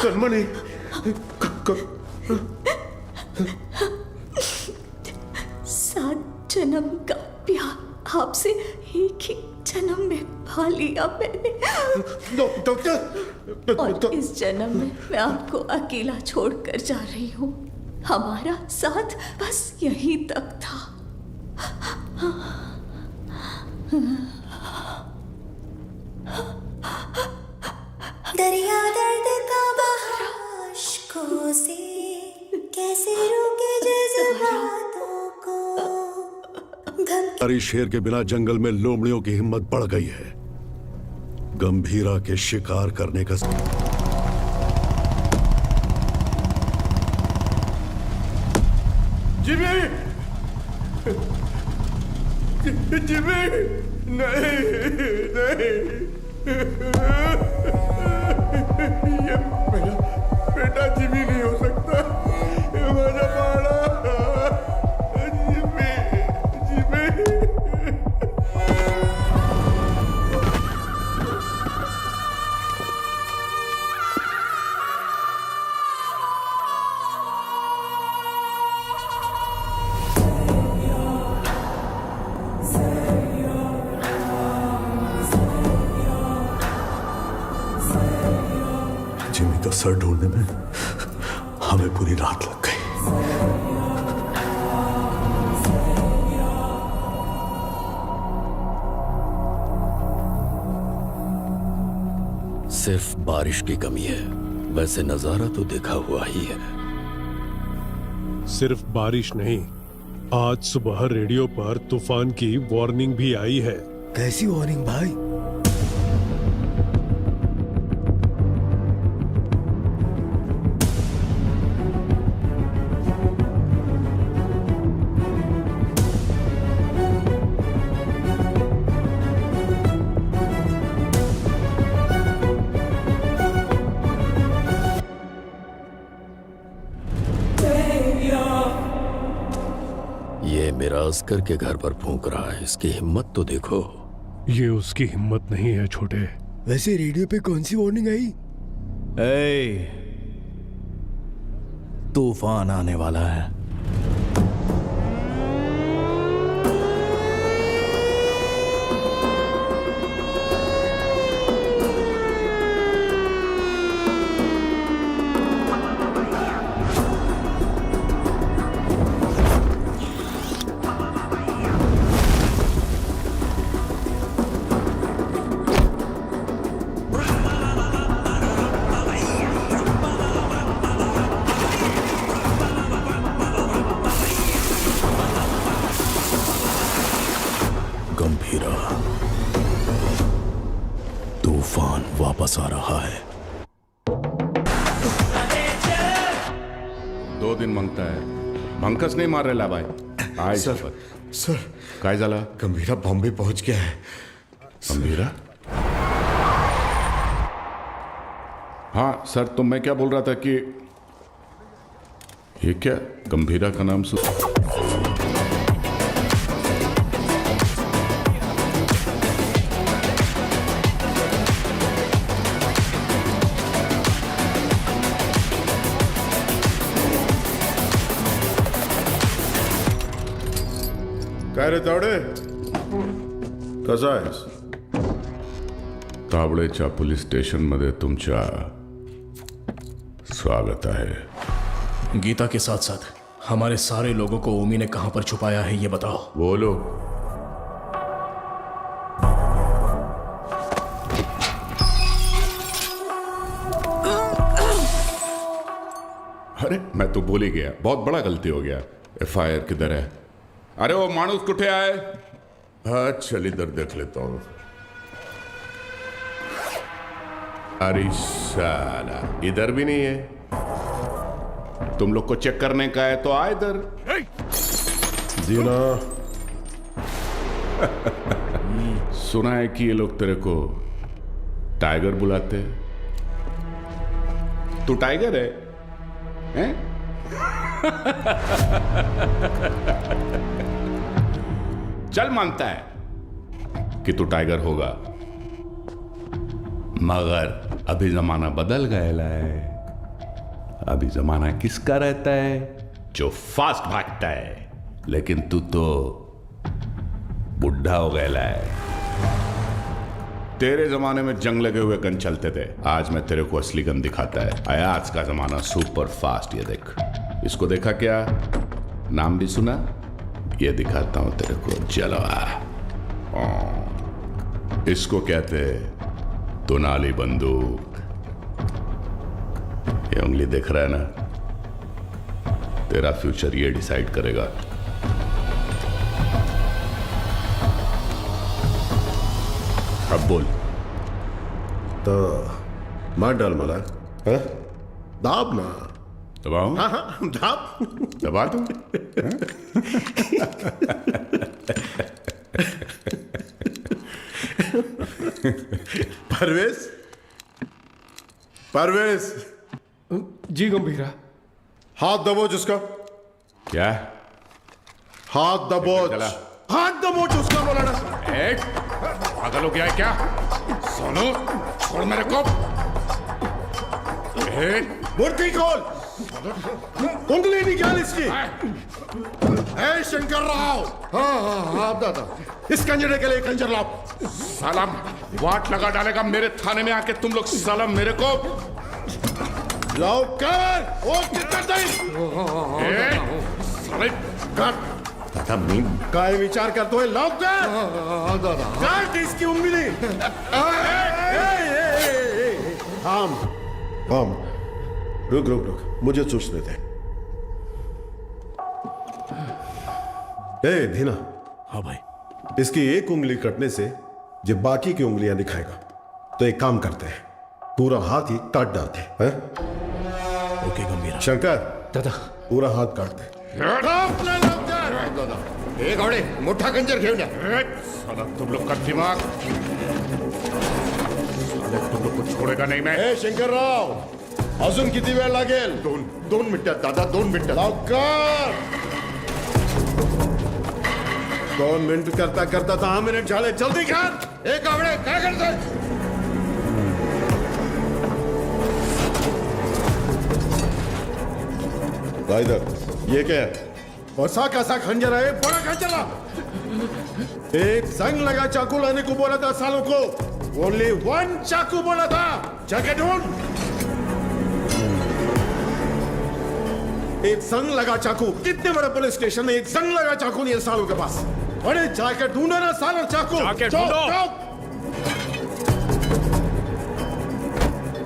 कनमनी, सात जन्म का प्यार आपसे एक ही जन्म में पा लिया मैंने। डॉक्टर, और इस जन्म में मैं आपको अकेला छोड़कर जा रही हूँ। हमारा साथ बस यहीं तक था। दरिया दर्द का बहा अश्कों से कैसे रोके जज्बातों को। हरी शेर के बिना जंगल में लोमड़ियों की हिम्मत बढ़ गई है। गंभीरा के शिकार करने का जिमी, जिमी, नहीं, नहीं, ये मेरा बेटा जिमी नहीं हो सकता। ये मेरा बाड़ा जिमी, जिमी। जिमी का सर ढूंढने में हमें पूरी रात लग गई। सिर्फ बारिश की कमी है, वैसे नजारा तो देखा हुआ ही है। सिर्फ बारिश नहीं, आज सुबह रेडियो पर तूफान की वार्निंग भी आई है। कैसी वार्निंग भाई? भास्कर के घर पर फूंक रहा है। इसकी हिम्मत तो देखो। ये उसकी हिम्मत नहीं है छोटे। वैसे रेडियो पे कौन सी वार्निंग आई? तूफान आने वाला है। गंभीरा, तूफान वापस आ रहा है। 2 दिन मांगता है, भंकस नहीं मार रहे भाई। आय सर काय झाला? गंभीरा बॉम्बे पहुंच गया है। गंभीरा? हाँ सर, तो मैं क्या बोल रहा था कि ये क्या गंभीरा का नाम काय रे तावडे, कसा आहेस? तावडेच्या पोलीस स्टेशन मध्ये तुमच्या स्वागत है। गीता के साथ साथ हमारे सारे लोगों को ओमी ने कहां पर छुपाया है ये बताओ। वो लोग अरे मैं तो बोल ही गया, बहुत बड़ा गलती हो गया। FIR किधर है? अरे वो मानुस कुठे आए? हाँ चल इधर देख लेता हूं। अरे साला इधर भी नहीं है। तुम लोग को चेक करने का है तो आ इधर। जीना सुना है कि ये लोग तेरे को टाइगर बुलाते हैं। तू टाइगर है, हैं? चल मानता है कि तू टाइगर होगा, मगर अभी जमाना बदल गया है। अभी जमाना किसका रहता है? जो फास्ट भागता है। लेकिन तू तो बुढ़ा हो गया है। तेरे जमाने में जंग लगे हुए गन चलते थे, आज मैं तेरे को असली गन दिखाता है। आया आज का जमाना सुपर फास्ट। ये देख, इसको देखा क्या? नाम भी सुना? ये दिखाता हूं तेरे को, जलवा। इसको कहते दुनाली बंदूक। ये उंगली देख रहा है ना? तेरा फ्यूचर ये डिसाइड करेगा। अब बोल। तो मार डाल मला, है? दाब ना। दबाऊं? हाँ हाँ दाब। दबा दूं? परवेज, परवेज। जी गंभीरा। हाथ दबोच उसका। क्या? हाथ दबोच। हाथ दबोच उसका, बोला ना। पागल हो गया है क्या? सोनू छोड़ मेरे को। मूर्ति खोल। उंगली निकाल इसकी। ए शंकर राव। हाँ हाँ हाँ दादा, इस कंजरे के लिए कंजर लाओ। सालम वाट लगा डालेगा मेरे थाने में आके तुम लोग। सालम मेरे को लाओ कर। वो कितना टाइम? साले दादा मैं काय विचार करतो है? लाओ कर। दादा काट इसकी उंगली। थाम थाम, रुक रुक रुक, मुझे सोचने दे। ए धीना। हाँ भाई। इसकी एक उंगली कटने से जब बाकी की उंगलियां दिखाएगा, तो एक काम करते हैं, पूरा हाथ ही काट डालते हैं। ओके गंभीरा। शंकर दादा पूरा हाथ काट दे। ए घोडे, मोठा कंजर घेऊन या। साला तुम लोग का दिमाग, तुम लोग को छोड़ेगा नहीं मैं। ए शंकर राव, अजून किती वेळ लागेल? दोन मिनिटात दादा, 2 मिनिटात। लवकर 2 मिनट करता करता 10 मिनट झाले, जल्दी कर। एक आवडे काय करतोय? इधर ये क्या है? ऐसा कैसा खंजर है? बड़ा खंजर है। एक जंग लगा चाकू लाने को बोला था सालों को, ओनली 1 चाकू बोला था। जाके ढूंढ। एक जंग लगा चाकू, कितने बड़े पुलिस स्टेशन में एक जंग लगा चाकू नहीं है सालों के पास। अरे जाके ढूंढो ना सालों चाकू। जाके ढूंढो।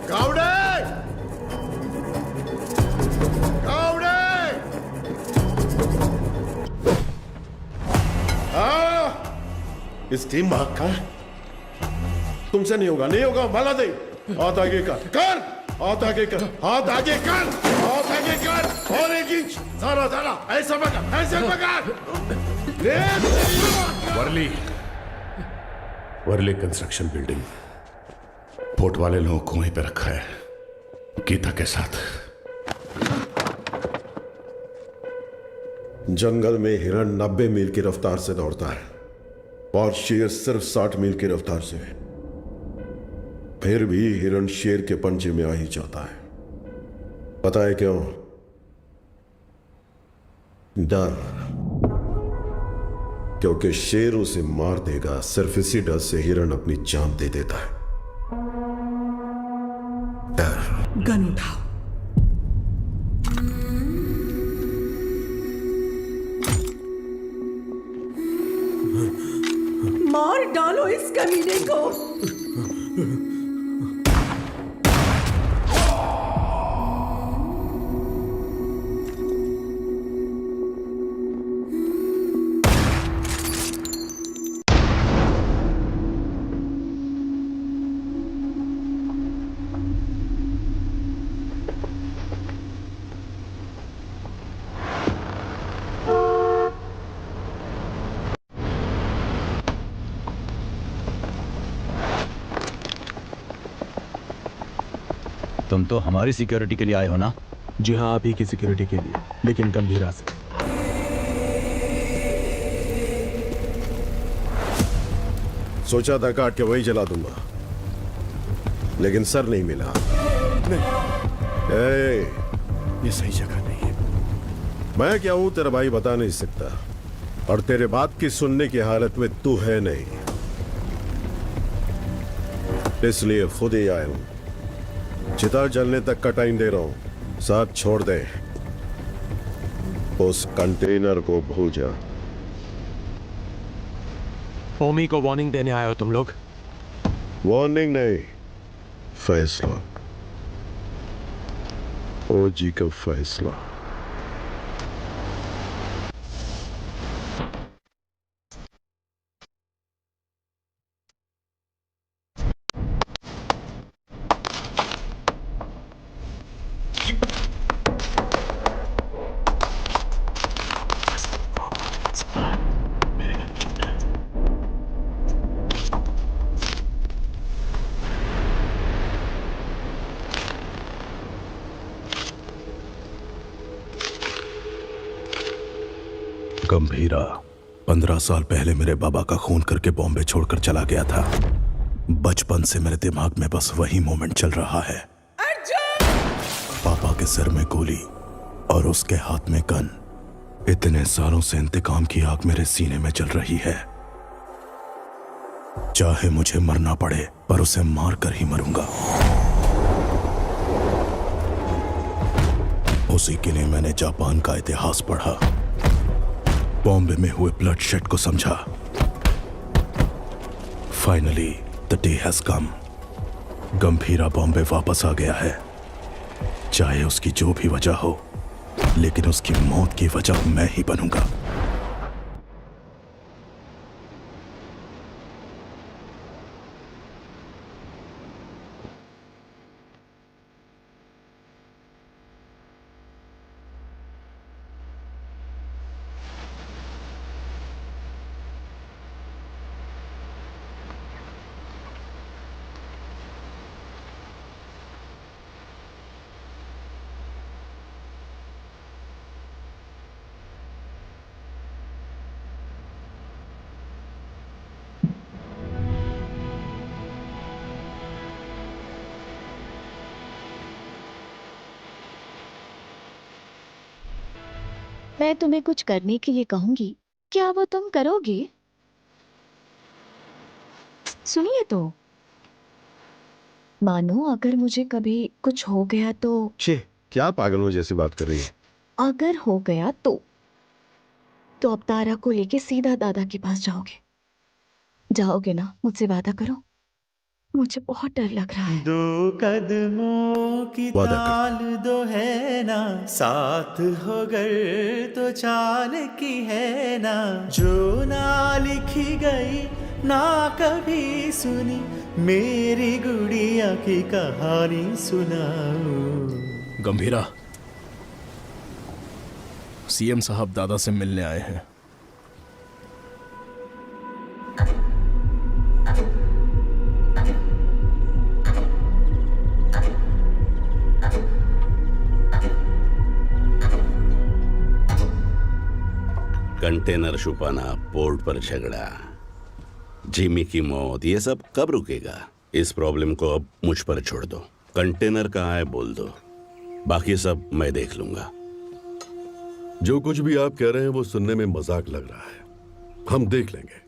गावड़े, गावड़े। इस टीम भाग का तुमसे नहीं होगा, नहीं होगा। माला दे, हाथ आगे कर, हाथ आगे कर, हाथ आगे कर, हाथ आगे कर। और 1 इंच, सारा ऐसा पकड़, ऐसे पकड़। वर्ली कंस्ट्रक्शन बिल्डिंग, पोर्ट वाले लोगों को वहीं पे रखा है, गीता के साथ। जंगल में हिरण 90 मील की रफ्तार से दौड़ता है और शेर सिर्फ 60 मील की रफ्तार से। फिर भी हिरण शेर के पंजे में आ ही जाता है। पता है क्यों? डर। क्योंकि शेर उसे मार देगा, सिर्फ इसी डर से हिरण अपनी जान दे देता है। डर। गन उठाओ। मार डालो इस कमीने को। तुम तो हमारी सिक्योरिटी के लिए आए हो ना? जी हाँ, आप ही की सिक्योरिटी के लिए, लेकिन गंभीरा से। सोचा था काट के वही जला दूंगा, लेकिन सर नहीं मिला। ये सही जगह नहीं है। मैं क्या हूं तेरा भाई बता नहीं सकता, और तेरे बात की सुनने की हालत में तू है नहीं, इसलिए खुद ही आया हूं। चिता जलने तक का टाइम दे रहा हूं, साथ छोड़ दे। उस कंटेनर को भूल जा। ओमी को वार्निंग देने आए हो तुम लोग? वार्निंग नहीं, फैसला। ओजी का फैसला। गंभीरा 15 साल पहले मेरे बाबा का खून करके बॉम्बे छोड़कर चला गया था। बचपन से मेरे दिमाग में बस वही मोमेंट चल रहा है। पापा के सिर में गोली और उसके हाथ में गन। इतने सालों से इंतकाम की आग मेरे सीने में जल रही है। चाहे मुझे मरना पड़े, पर उसे मार कर ही मरूंगा। उसी के लिए मैंने जापान का इतिहास पढ़ा, बॉम्बे में हुए ब्लडशेड को समझा। Finally the day has come. Gambhira Bombay वापस आ गया है। चाहे उसकी जो भी वजह हो, लेकिन उसकी मौत की वजह मैं ही बनूंगा। मैं तुम्हें कुछ करने के लिए कहूंगी, क्या वो तुम करोगे? सुनिए तो, मानो अगर मुझे कभी कुछ हो गया तो। छे, क्या पागलों जैसी बात कर रही है? अगर हो गया तो अब तारा को लेके सीधा दादा के पास जाओगे? जाओगे ना? मुझसे वादा करो, मुझे बहुत डर लग रहा है। 2 कदमों की ताल दो है ना, साथ हो गर तो चाल की है ना, जो ना लिखी गई ना कभी सुनी, मेरी गुड़िया की कहानी सुनाओ। गंभीरा, सीएम साहब दादा से मिलने आए हैं। कंटेनर छुपाना, पोर्ट पर झगड़ा, जिमी की मौत, ये सब कब रुकेगा? इस प्रॉब्लम को अब मुझ पर छोड़ दो। कंटेनर कहाँ है बोल दो, बाकी सब मैं देख लूंगा। जो कुछ भी आप कह रहे हैं वो सुनने में मजाक लग रहा है, हम देख लेंगे।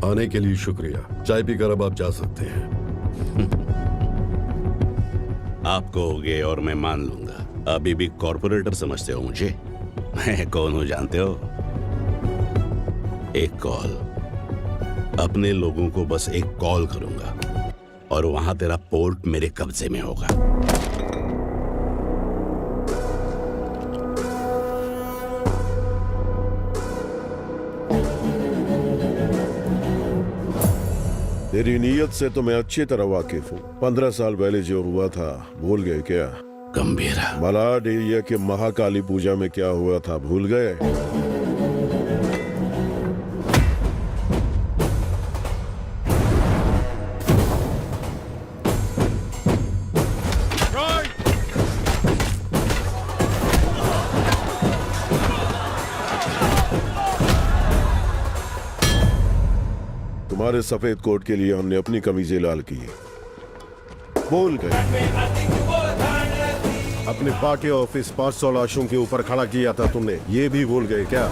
आने के लिए शुक्रिया। चाय पीकर अब आप जा सकते हैं। आप कहोगे और मैं मान लूंगा। अभी भी कॉर्पोरेटर समझते हो मुझे? मैं कौन हूं जानते हो? एक कॉल, अपने लोगों को बस एक कॉल करूंगा और वहां तेरा पोर्ट मेरे कब्जे में होगा। तेरी नीयत से तो मैं अच्छी तरह वाकिफ हूँ। 15 साल पहले जो हुआ था भूल गए क्या? गंभीरा, मलाड एरिया के महाकाली पूजा में क्या हुआ था भूल गए? तुम्हारे सफेद कोट के लिए हमने अपनी कमीजें लाल की। भूल गए? अपने पार्टी ऑफिस 500 लाशों के ऊपर खड़ा किया था तुमने, ये भी भूल गए क्या?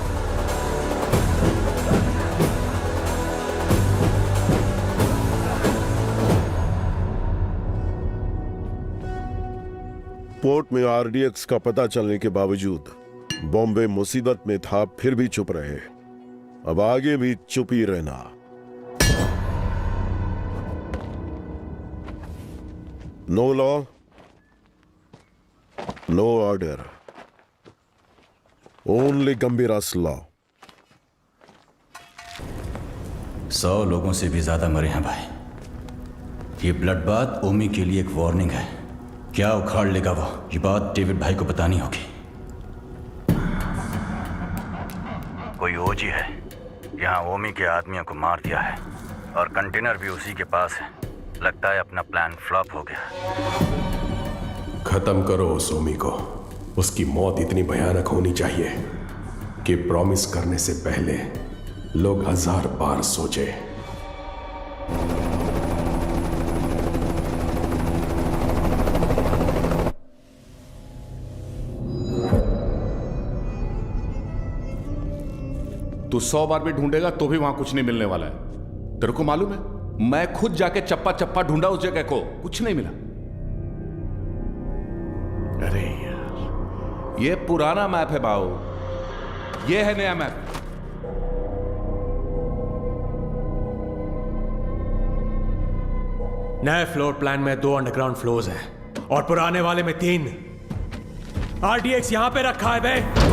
पोर्ट में आरडीएक्स का पता चलने के बावजूद बॉम्बे मुसीबत में था, फिर भी चुप रहे। अब आगे भी चुप ही रहना। No law, no order. Only Gambhira's law. 100 लोगों से भी ज्यादा मरे हैं भाई। ये ब्लड बात ओमी के लिए एक वार्निंग है। क्या उखाड़ लेगा वो, ये बात डेविड भाई को बतानी होगी। कोई ओजी है, यहाँ ओमी के आदमियों को मार दिया है और कंटेनर भी उसी के पास है। लगता है अपना प्लान फ्लॉप हो गया। खत्म करो उस ओमी को। उसकी मौत इतनी भयानक होनी चाहिए कि प्रॉमिस करने से पहले लोग 1000 बार सोचे। तू 100 बार भी ढूंढेगा तो भी वहां कुछ नहीं मिलने वाला है। तेरे को मालूम है, मैं खुद जाके चप्पा चप्पा ढूंढा उस जगह को, कुछ नहीं मिला। अरे यार, ये पुराना मैप है बाऊ, ये है नया मैप। नए फ्लोर प्लान में 2 अंडरग्राउंड फ्लोर्स हैं और पुराने वाले में 3। आरडीएक्स यहां पे रखा है बे।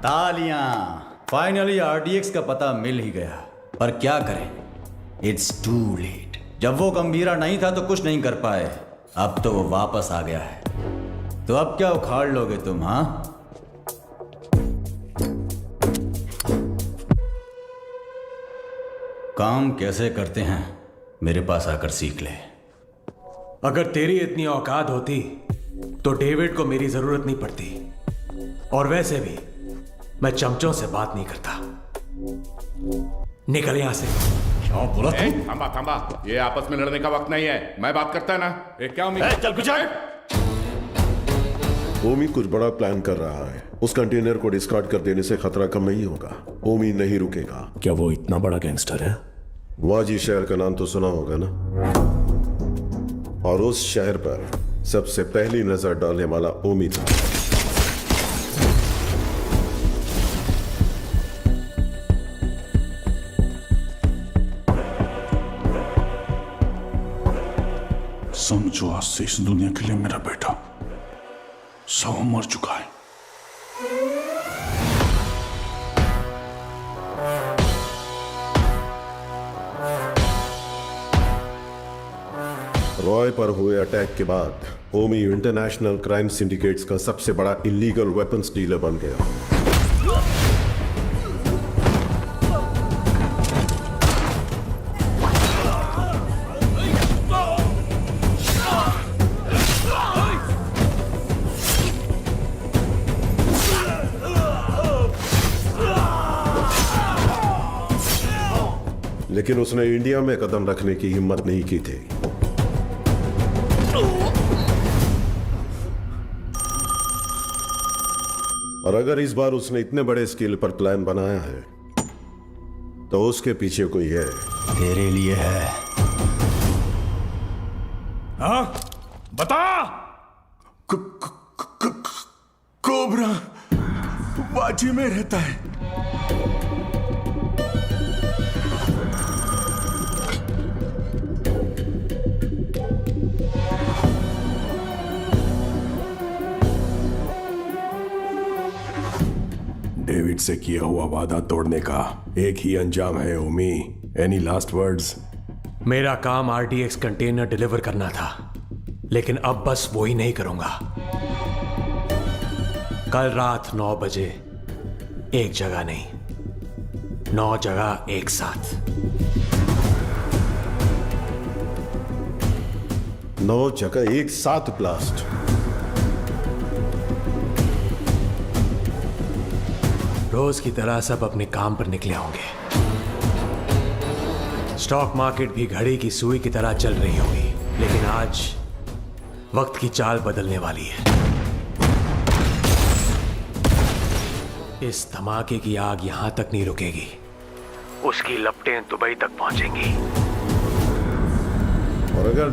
तालियां, फाइनली आरडीएक्स का पता मिल ही गया। पर क्या करें, इट्स टू लेट। जब वो गंभीरा नहीं था तो कुछ नहीं कर पाए, अब तो वो वापस आ गया है। तो अब क्या उखाड़ लोगे तुम? हाँ, काम कैसे करते हैं मेरे पास आकर सीख ले। अगर तेरी इतनी औकात होती तो डेविड को मेरी जरूरत नहीं पड़ती। और वैसे भी मैं चमचों से बात नहीं करता। निकल यहां से। क्या बोला तू? थांबा थांबा, ये आपस में लड़ने का वक्त नहीं है। मैं बात करता है ना। क्या उम्मीद? चल कुछ ओमी कुछ बड़ा प्लान कर रहा है। उस कंटेनर को डिस्कार्ड कर देने से खतरा कम नहीं होगा। ओमी नहीं रुकेगा। क्या वो इतना बड़ा गैंगस्टर है? वाजी शहर का नाम तो सुना होगा ना, और उस शहर पर सबसे पहली नजर डालने वाला ओमी था। समझो आज से इस दुनिया के लिए मेरा बेटा सौ मर चुका है। रॉय पर हुए अटैक के बाद ओमी इंटरनेशनल क्राइम सिंडिकेट्स का सबसे बड़ा इलीगल वेपन्स डीलर बन गया। लेकिन उसने इंडिया में कदम रखने की हिम्मत नहीं की थी। और अगर इस बार उसने इतने बड़े स्केल पर प्लान बनाया है तो उसके पीछे कोई है। तेरे लिए है। हाँ? बता। कोबरा बाजी में रहता है। डेविड से किया हुआ वादा तोड़ने का एक ही अंजाम है ओमी। Any last words? मेरा काम आरडीएक्स कंटेनर डिलीवर करना था, लेकिन अब बस वो ही नहीं करूंगा। कल रात 9 बजे एक जगह नहीं, 9 जगह एक साथ। 9 जगह एक साथ ब्लास्ट। रोज की तरह सब अपने काम पर निकले होंगे। स्टॉक मार्केट भी घड़ी की सुई की तरह चल रही होगी, लेकिन आज वक्त की चाल बदलने वाली है। इस धमाके की आग यहां तक नहीं रुकेगी, उसकी लपटें दुबई तक पहुंचेंगी। और अगर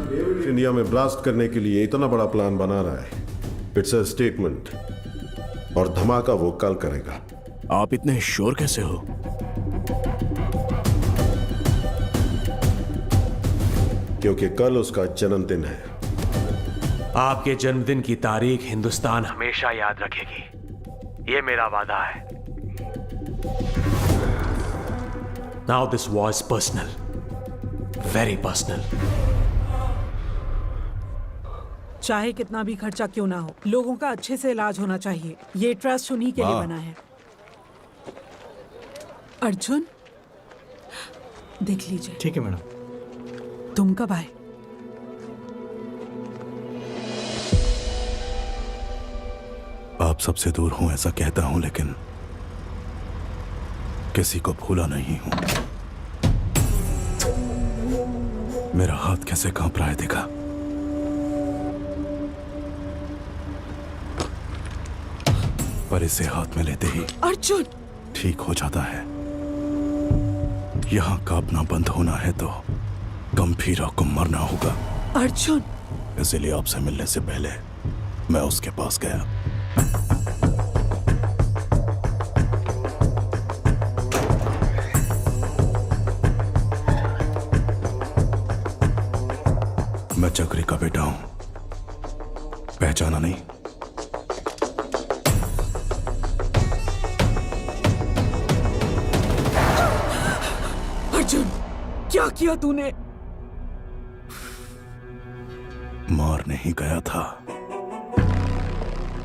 इंडिया में ब्लास्ट करने के लिए इतना बड़ा प्लान बना रहा है, इट्स अ स्टेटमेंट, और धमाका वो कल करेगा। आप इतने श्योर कैसे हो? क्योंकि कल उसका जन्मदिन है। आपके जन्मदिन की तारीख हिंदुस्तान हमेशा याद रखेगी, ये मेरा वादा है। Now this was personal, very personal. चाहे कितना भी खर्चा क्यों ना हो, लोगों का अच्छे से इलाज होना चाहिए। ये ट्रस्ट उन्हीं के लिए बना है। अर्जुन, देख लीजिए। ठीक है मैडम। तुम कब आए? आप सबसे दूर हूं ऐसा कहता हूं, लेकिन किसी को भूला नहीं हूं। मेरा हाथ कैसे कांप रहा है देखा? पर इसे हाथ में लेते ही अर्जुन ठीक हो जाता है। यहां कांपना बंद होना है तो गंभीरा को मरना होगा। अर्जुन, इसलिए आपसे मिलने से पहले मैं उसके पास गया। मैं चक्री का बेटा हूं, पहचाना नहीं? अर्जुन, क्या किया तूने? मार नहीं गया था,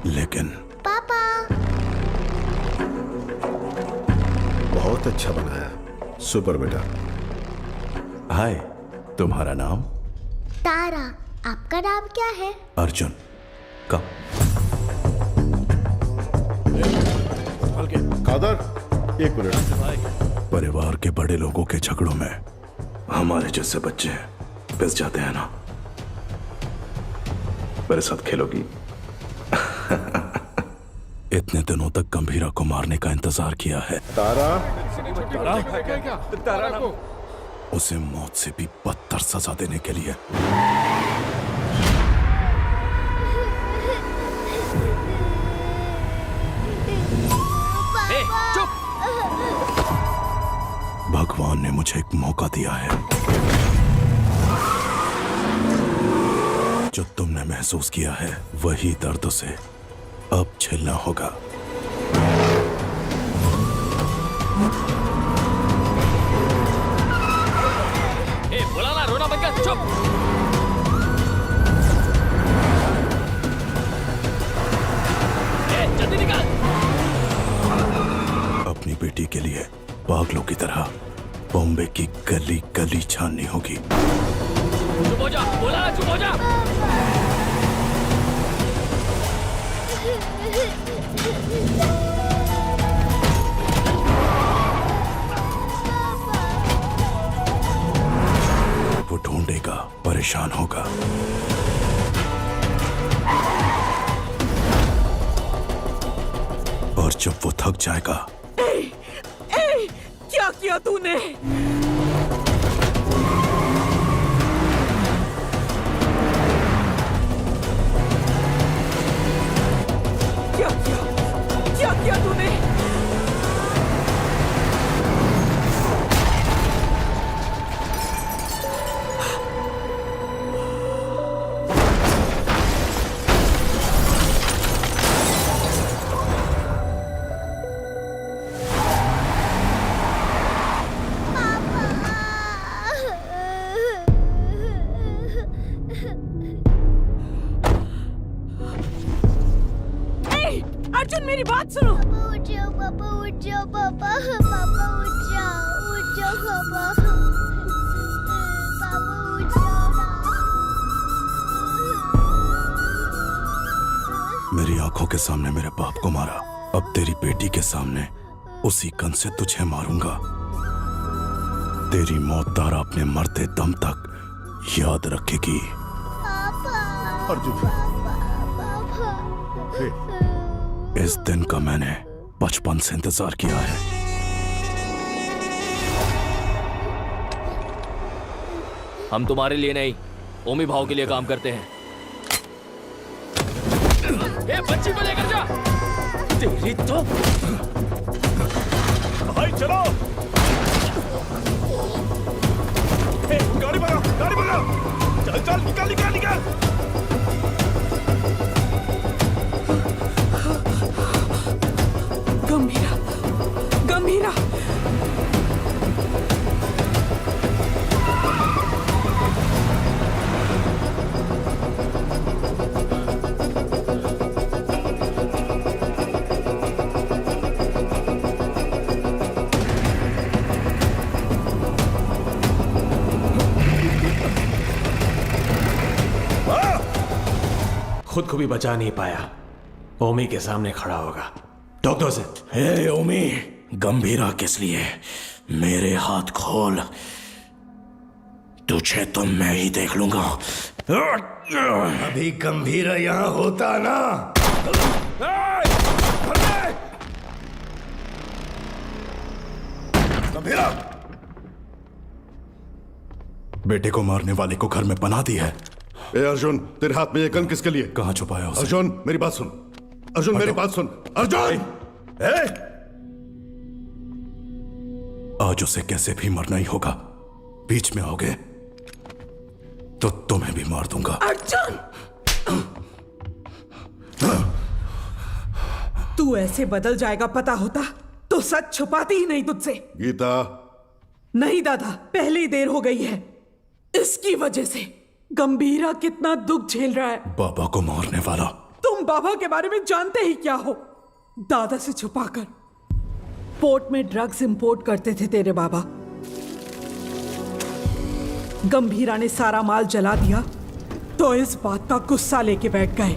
लेकिन पापा। बहुत अच्छा बनाया, सुपर बेटा। हाय, तुम्हारा नाम? तारा। आपका नाम क्या है? अर्जुन। कब? कादर, एक मिनट। परिवार के बड़े लोगों के झगड़ों में हमारे जैसे बच्चे पिस जाते हैं ना। मेरे साथ खेलोगी? इतने दिनों तक गंभीरा को मारने का इंतजार किया है। तारा, तारा को उसे मौत से भी बदतर सजा देने के लिए। चुप। भगवान ने मुझे एक मौका दिया है। जो तुमने महसूस किया है वही दर्द से अब झेलना होगा। बोला ना, रोना बंद कर। चुप। जल्दी निकाल। अपनी बेटी के लिए पागलों की तरह बॉम्बे की गली गली छाननी होगी। चुप हो जा। बोला ना, चुप हो जा। वो ढूंढेगा, परेशान होगा। और जब वो थक जाएगा। क्या किया तूने? क्या किया तूने? अर्जुन, मेरी बात सुनो। उठ जाओ पापा, उठ जाओ पापा। पापा उठ जाओ पापा। पापा उठ जाओ ना। मेरी आंखों के सामने मेरे बाप को मारा, अब तेरी बेटी के सामने उसी गन से तुझे मारूंगा। तेरी मौत तारा अपने मरते दम तक याद रखेगी। अर्जुन, इस दिन का मैंने बचपन से इंतजार किया है। हम तुम्हारे लिए नहीं, ओमी भाव के लिए काम करते हैं। ए, बच्ची को लेकर जा। तेरी तो भाई चलो। ए, गाड़ी भगाओ, गाड़ी भगाओ। चल चल, निकल निकल निकल। गंभीरा, गंभीरा। खुद को भी बचा नहीं पाया, ओमी के सामने खड़ा होगा। डॉक्टर से, हे ओमी, गंभीरा किस लिए? मेरे हाथ खोल, तुझे तो मैं ही देख लूंगा। अभी गंभीरा यहां होता ना। गंभीरा, बेटे को मारने वाले को घर में बना दी है। ए अर्जुन, तेरे हाथ में ये गन किसके लिए? कहां छुपाया उसे? अर्जुन मेरी बात सुन। अर्जुन मेरी बात सुन। अर्जुन, आज उसे कैसे भी मरना ही होगा। बीच में आओगे तो तुम्हें भी मार दूंगा। अर्जुन, तू ऐसे बदल जाएगा पता होता तो सच छुपाती ही नहीं तुझसे। गीता। नहीं दादा, पहले ही देर हो गई है। इसकी वजह से गंभीरा कितना दुख झेल रहा है। बाबा को मारने वाला। तुम बाबा के बारे में जानते ही क्या हो? दादा से छुपाकर पोर्ट में ड्रग्स इंपोर्ट करते थे तेरे बाबा। गंभीरा ने सारा माल जला दिया तो इस बात का गुस्सा लेके बैठ गए।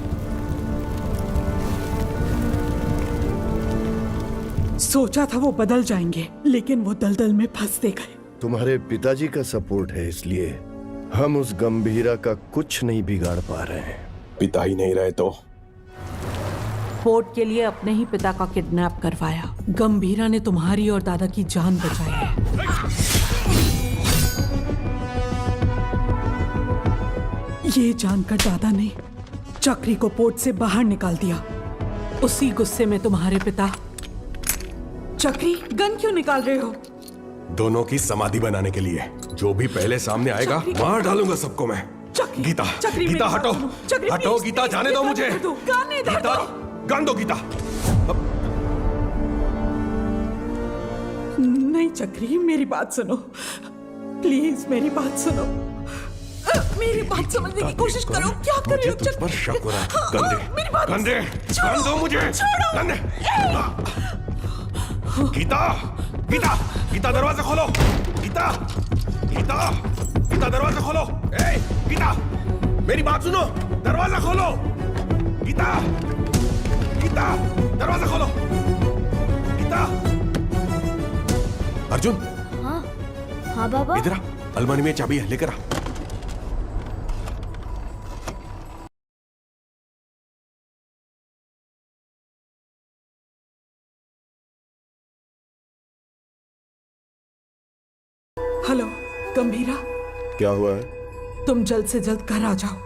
सोचा था वो बदल जाएंगे, लेकिन वो दलदल में फंसते गए। तुम्हारे पिताजी का सपोर्ट है, इसलिए हम उस गंभीरा का कुछ नहीं बिगाड़ पा रहे हैं। पिता ही नहीं रहे तो पोर्ट के लिए अपने ही पिता का किडनैप करवाया। गंभीरा ने तुम्हारी और दादा की जान बचाई है। ये जानकर दादा ने चक्री को पोर्ट से बाहर निकाल दिया। उसी गुस्से में तुम्हारे पिता। चक्री, गन क्यों निकाल रहे हो? दोनों की समाधि बनाने के लिए। जो भी पहले सामने आएगा मार डालूंगा सबको मैं। गीता, गीता हटो, हटो गीता, जाने दो मुझे। गीता, गन दो गीता। नहीं चक्री, मेरी बात सुनो प्लीज, मेरी बात सुनो। मेरी बात समझने की कोशिश करो। क्या कर रहे हो? तुझ पर शक हो रहा है। गन दे, गन दो मुझे। गन दे। गीता, गीता, गीता दरवाजा खोलो। गीता, गीता, गीता दरवाजा खोलो। ए, गीता, मेरी बात सुनो, दरवाजा खोलो। गीता, गीता, दरवाजा खोलो। गीता। अर्जुन। हाँ, हाँ बाबा। इधर आ, अलमारी में चाबी है, लेकर आ। हेलो गंभीरा, क्या हुआ है? तुम जल्द से जल्द घर आ जाओ।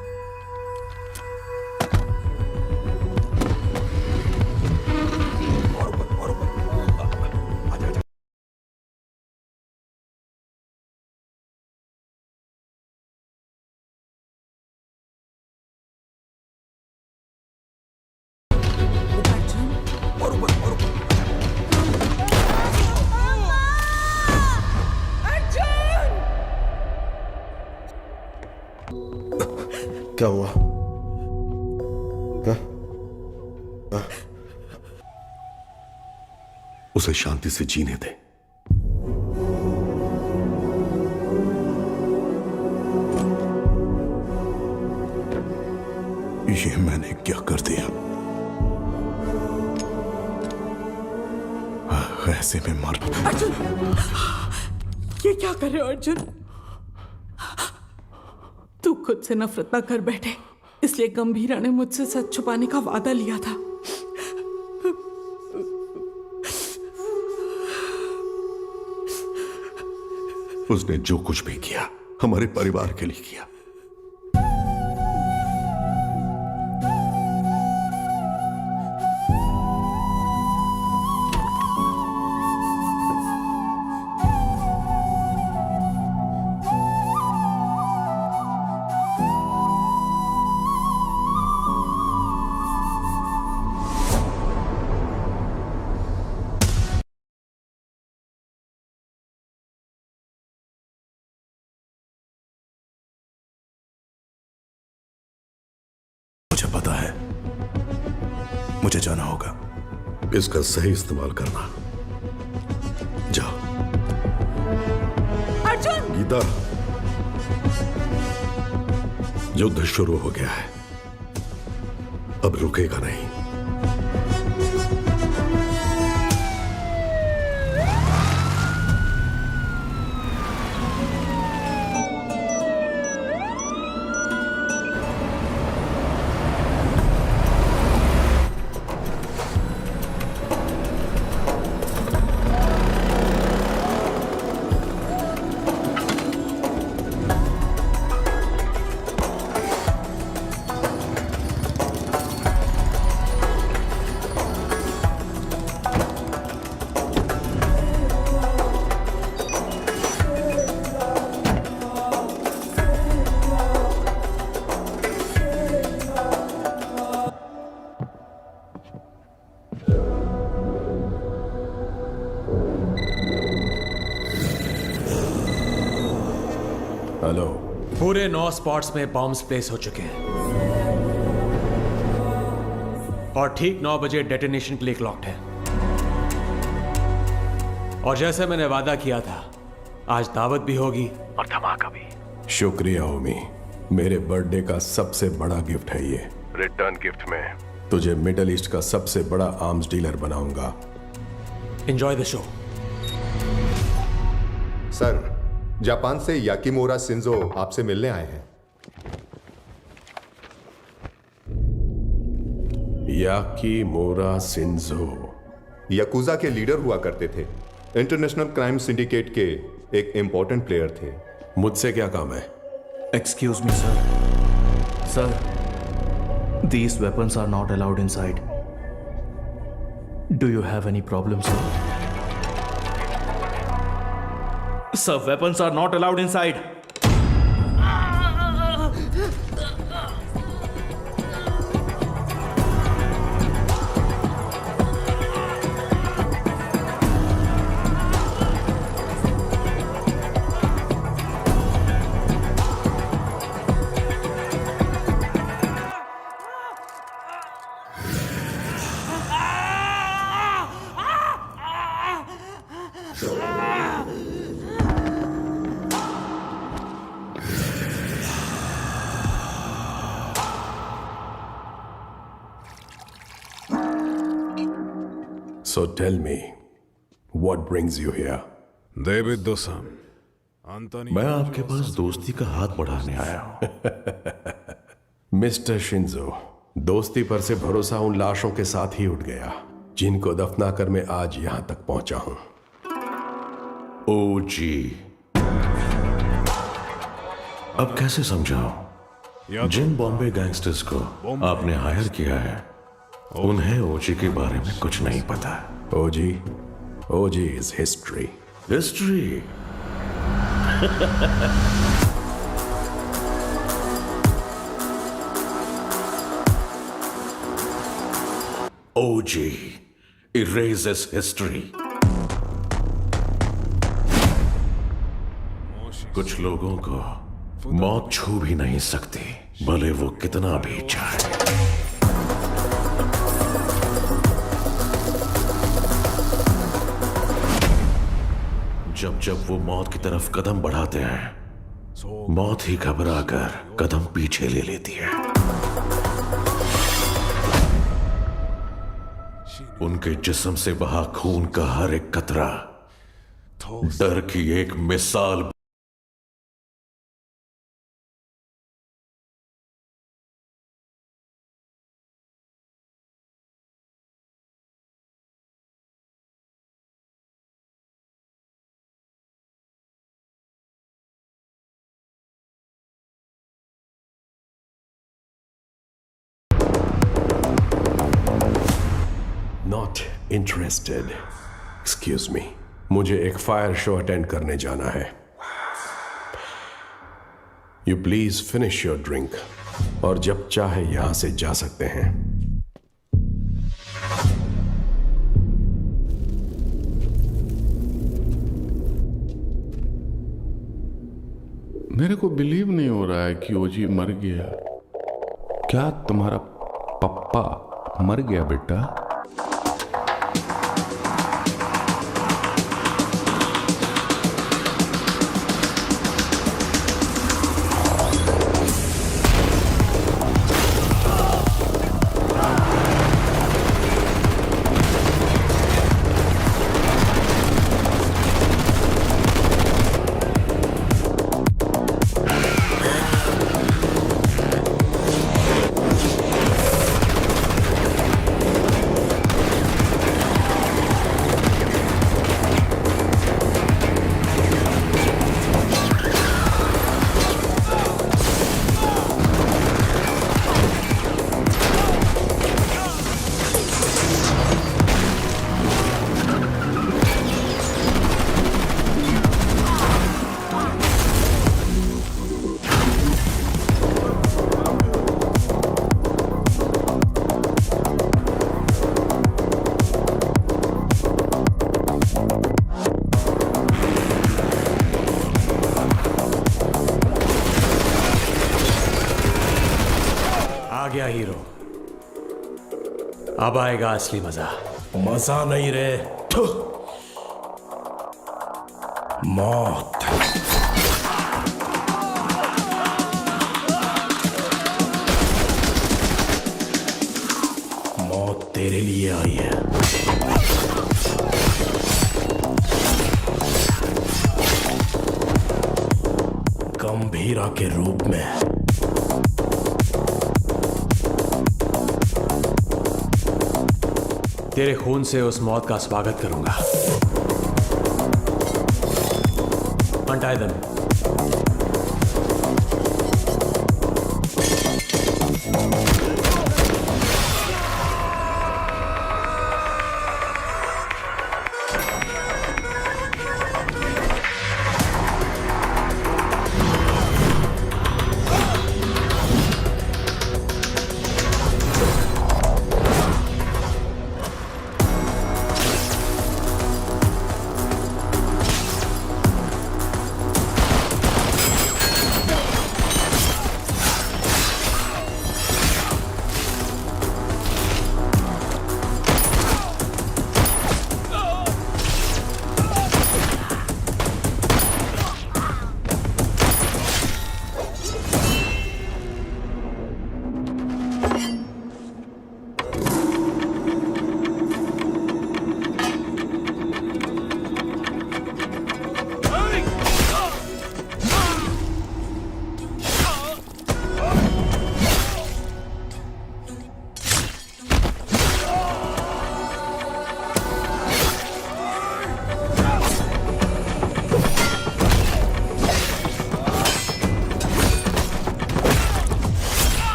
क्या हुआ? उसे शांति से जीने दे। ये मैंने क्या कर दिया? ऐसे में मर। अर्जुन, ये क्या कर रहे हो अर्जुन? तू खुद से नफरत ना कर बैठे, इसलिए गंभीरा ने मुझसे सच छुपाने का वादा लिया था। उसने जो कुछ भी किया हमारे परिवार के लिए किया। मुझे पता है, मुझे जाना होगा। इसका सही इस्तेमाल करना। जाओ। अर्जुन! गीता, युद्ध शुरू हो गया है, अब रुकेगा नहीं। हेलो। पूरे 9 स्पॉट्स में बॉम्ब्स प्लेस हो चुके हैं और ठीक 9 बजे डेटोनेशन के लिए क्लॉक्ड है। और जैसे मैंने वादा किया था, आज दावत भी होगी और धमाका भी। शुक्रिया ओमी, मेरे बर्थडे का सबसे बड़ा गिफ्ट है ये। रिटर्न गिफ्ट में तुझे मिडल ईस्ट का सबसे बड़ा आर्म्स डीलर बनाऊंगा। Enjoy the show. Sir, Japan से याकीमोरा शिंजो आपसे मिलने आए हैं। याकीमोरा शिंजो याकुजा के लीडर हुआ करते थे। इंटरनेशनल क्राइम सिंडिकेट के एक इंपॉर्टेंट प्लेयर थे। मुझसे क्या काम है? Excuse me, sir. Sir, these weapons are not allowed inside. Do you have any problem, sir? Sir, weapons are not allowed inside. So tell me, what brings you here? David दोसम, मैं आपके पास दोस्ती का हाथ बढ़ाने आया हूं। मिस्टर शिंजो, दोस्ती पर से भरोसा उन लाशों के साथ ही उठ गया जिनको दफनाकर मैं आज यहां तक पहुंचा हूं। ओ जी, अब कैसे समझाऊं? जिन बॉम्बे गैंगस्टर्स को आपने हायर किया है उन्हें ओजी के बारे में कुछ नहीं पता। OG is history. History? OG erases history. कुछ लोगों को मौत छू भी नहीं सकती, भले वो कितना भी चाहे। जब जब वो मौत की तरफ कदम बढ़ाते हैं, मौत ही घबरा कर कदम पीछे ले लेती है। उनके जिस्म से बहा खून का हर एक कतरा डर की एक मिसाल। Not interested. एक्सक्यूज मी, मुझे एक फायर शो अटेंड करने जाना है। You please finish your drink और जब चाहे यहां से जा सकते हैं। मेरे को बिलीव नहीं हो रहा है कि ओजी मर गया। क्या तुम्हारा पप्पा मर गया बेटा? आ गया हीरो, अब आएगा असली मजा। मजा नहीं रे, मौत। तेरे लिए आई है। गंभीरा के रूप में। तेरे खून से उस मौत का स्वागत करूंगा। Untie them.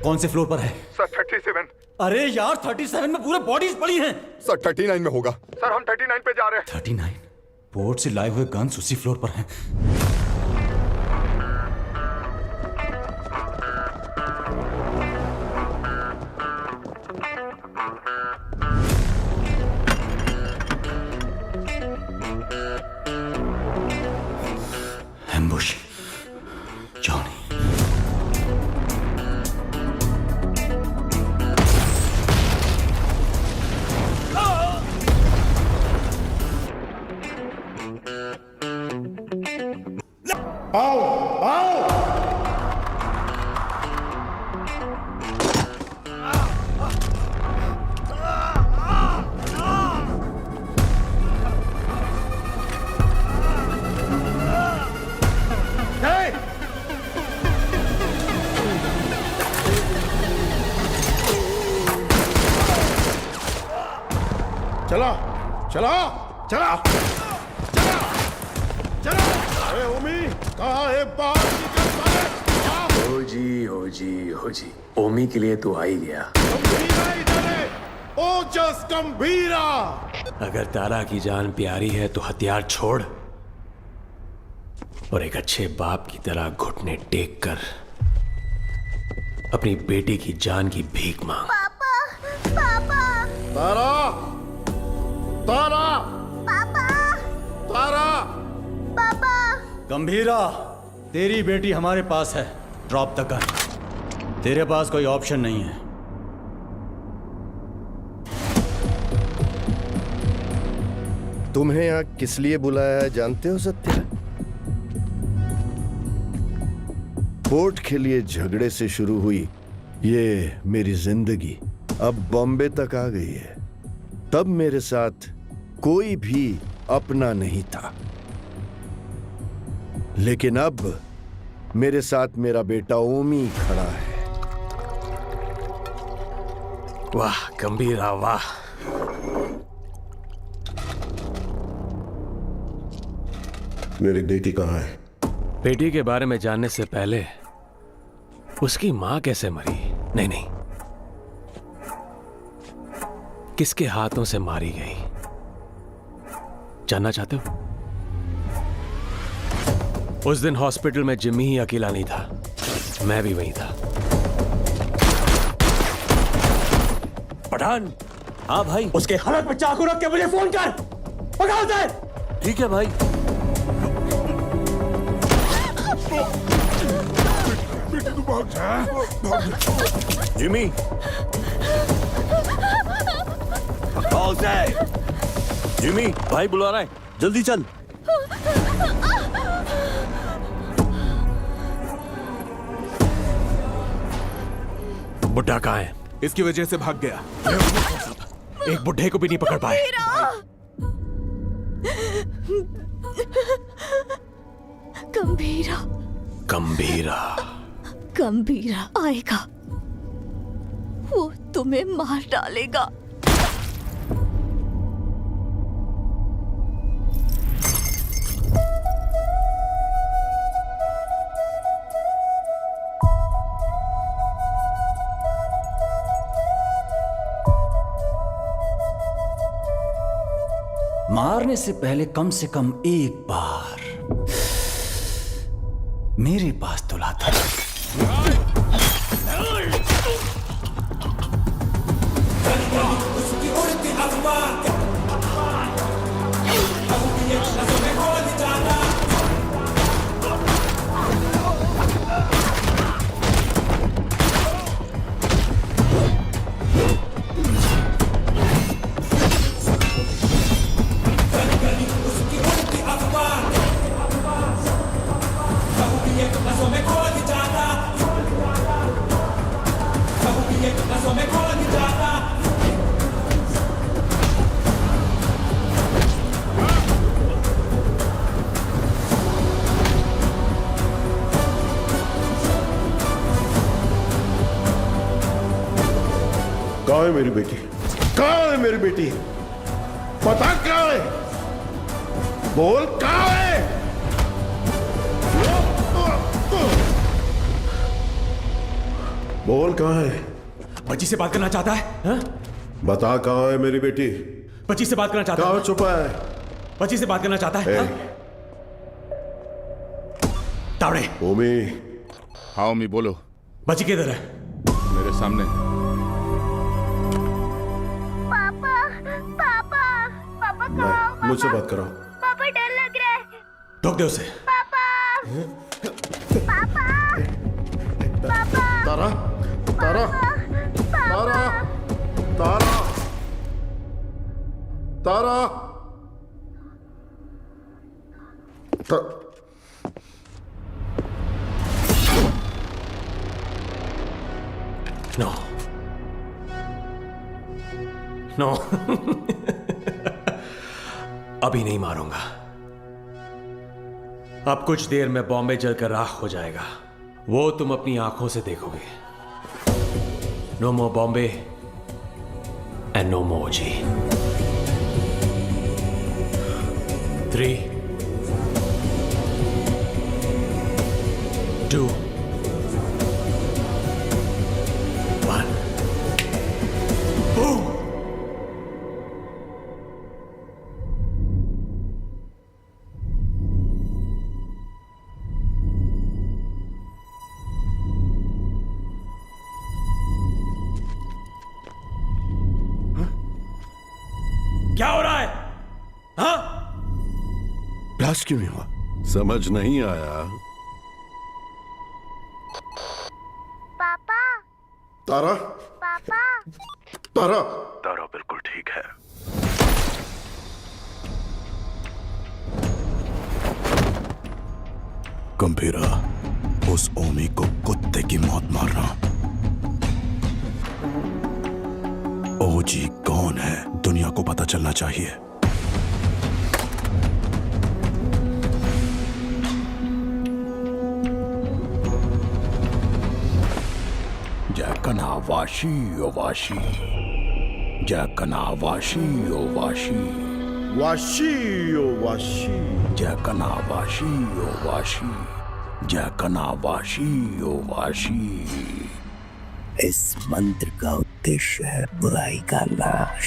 कौन से फ्लोर पर है? सर 37। अरे यार 37 में पूरे बॉडीज पड़ी हैं। सर 39 में होगा। सर हम 39 पे जा रहे हैं। 39? पोर्ट से लाए हुए गन्स उसी फ्लोर पर हैं। एम्बुश। जॉनी। आओ आओ चला चला चला चला चला। अरे ओमी कहाँ है? बाहर निकल साले। हो जी ओमी के लिए तो आ ही गया। गंभीरा इधर है। ओजस गंभीरा। अगर तारा की जान प्यारी है तो हथियार छोड़ और एक अच्छे बाप की तरह घुटने टेक कर अपनी बेटी की जान की भीख मांग। पापा पापा तारा तारा पापा तारा। पापा गंभीरा, तेरी बेटी हमारे पास है। Drop the gun. तेरे पास कोई ऑप्शन नहीं है। तुम्हें यहाँ किस लिए बुलाया है जानते हो सत्या? कोर्ट के लिए झगड़े से शुरू हुई ये मेरी जिंदगी अब बॉम्बे तक आ गई है। तब मेरे साथ कोई भी अपना नहीं था, लेकिन अब मेरे साथ मेरा बेटा ओमी खड़ा है। वाह गंभीरा वाह। मेरी बेटी कहाँ है? बेटी के बारे में जानने से पहले उसकी मां कैसे मरी? नहीं, किसके हाथों से मारी गई जानना चाहते हो? उस दिन हॉस्पिटल में जिम्मी ही अकेला नहीं था, मैं भी वहीं था। पठान, हाँ भाई। उसके हालत में चाकू रख के मुझे फोन कर। पकड़ उसे। ठीक है भाई। जिमी, पकड़ो उसे। जिमी, भाई बुला रहा है, जल्दी चल। बुड्ढा कहाँ है? इसकी वजह से भाग गया। एक बुड्ढे को भी नहीं पकड़ पाए। गंभीरा, गंभीरा, गंभीरा आएगा, वो तुम्हें मार डालेगा। मारने से पहले कम से कम एक बार मेरे पास तो लाता। कहाँ है मेरी बेटी? कहाँ है मेरी बेटी? पता कहाँ है? बोल कहाँ है? बोल कहाँ है? बच्ची से बात करना चाहता है? हा? बता कहाँ है मेरी बेटी? बच्ची से बात करना चाहता है? कहाँ छुपा है? बच्ची से बात करना चाहता है? हा? तावड़े। ओमी। हाँ ओमी बोलो। बच्ची किधर है? मेरे सामने। नहीं, मुझसे बात कराओ। पापा डर लग रहा है। ठोक दे उसे। पापा। पापा। पापा। तारा, तारा, तारा, तारा, तारा, नो, नो। अभी नहीं मारूंगा। अब कुछ देर में बॉम्बे जलकर राख हो जाएगा, वो तुम अपनी आंखों से देखोगे। No more Bombay and no more जी। 3, 2, 1, boom! क्या हो रहा है? हाँ? ब्लास्ट क्यों नहीं हुआ? समझ नहीं आया। पापा। तारा। पापा। तारा। तारा बिल्कुल ठीक है। गंभीरा, उस ओमी को कुत्ते की मौत मारना। ओजी कौन है दुनिया को पता चलना चाहिए। जैकना वाशी ओ वाशी, जैकना वाशी ओ वाशी, वाशी ओ वाशी। जय कनावाशी ओ वाशी, जय कनावाशी ओ वाशी। इस मंत्र का उद्देश्य है बुराई का नाश।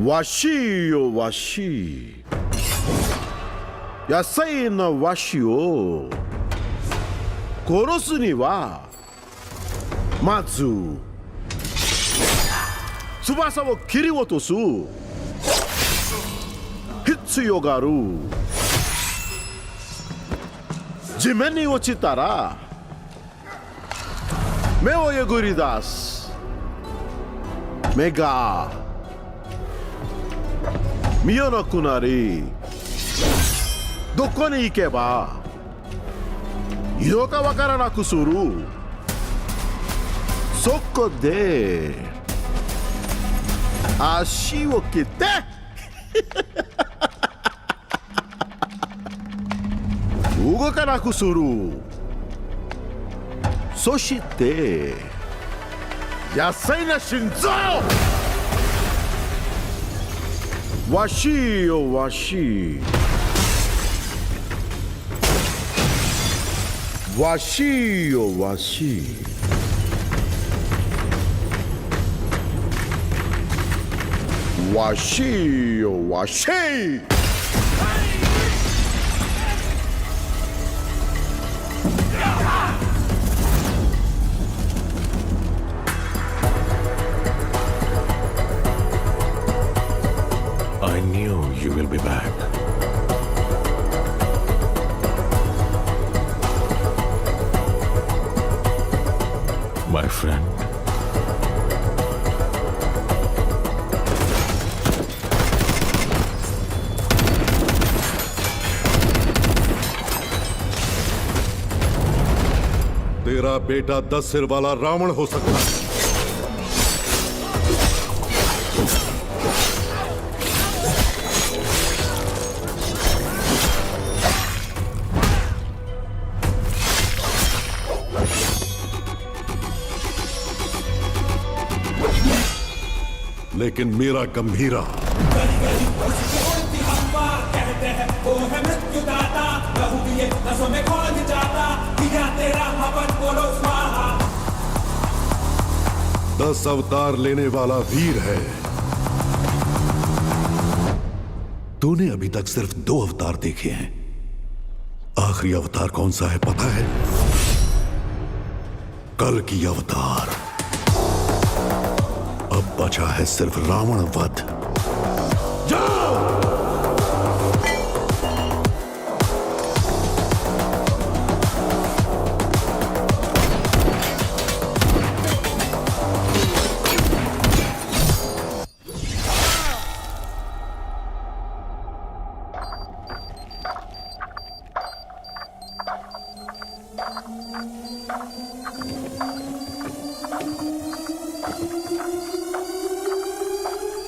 वाशी ओ वाशी, यासाई न वाशी ओ कोरोसु नि वा Matsu tsubasa wo kiriwotosu hitsuyo ga aru. Jimen ni ochitara me wo yoguridasu. Me ga miyonaku nari doko ni ikeba ido ka wakaranaku suru. Soko de ashi wo kite ugokanaku suru. Soshite yasai na shinzo washi o washi, washi o washi, washi o washi. I knew you will be back. My friend. तेरा बेटा 10 सिर वाला रावण हो सकता है, लेकिन मेरा गंभीरा दस अवतार लेने वाला वीर है। तूने अभी तक सिर्फ 2 अवतार देखे हैं। आखिरी अवतार कौन सा है पता है? कल की अवतार। अब बचा है सिर्फ रावण वध। जाओ!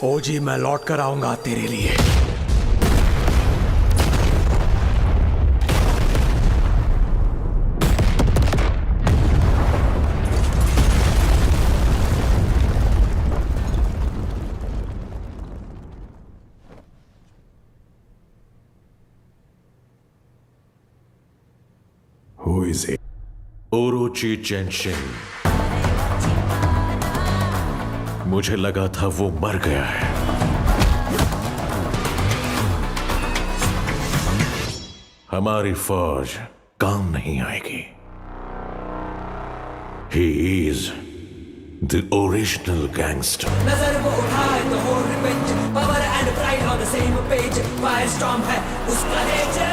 ओजी, मैं लौट कर आऊंगा तेरे लिए। Who is it? ओरोची चेंशिन। मुझे लगा था वो मर गया है। हमारी फौज काम नहीं आएगी। He is the original gangster. नजर वो उठाए तो हो revenge, power and pride on the same page, fire storm है उसका नेचर।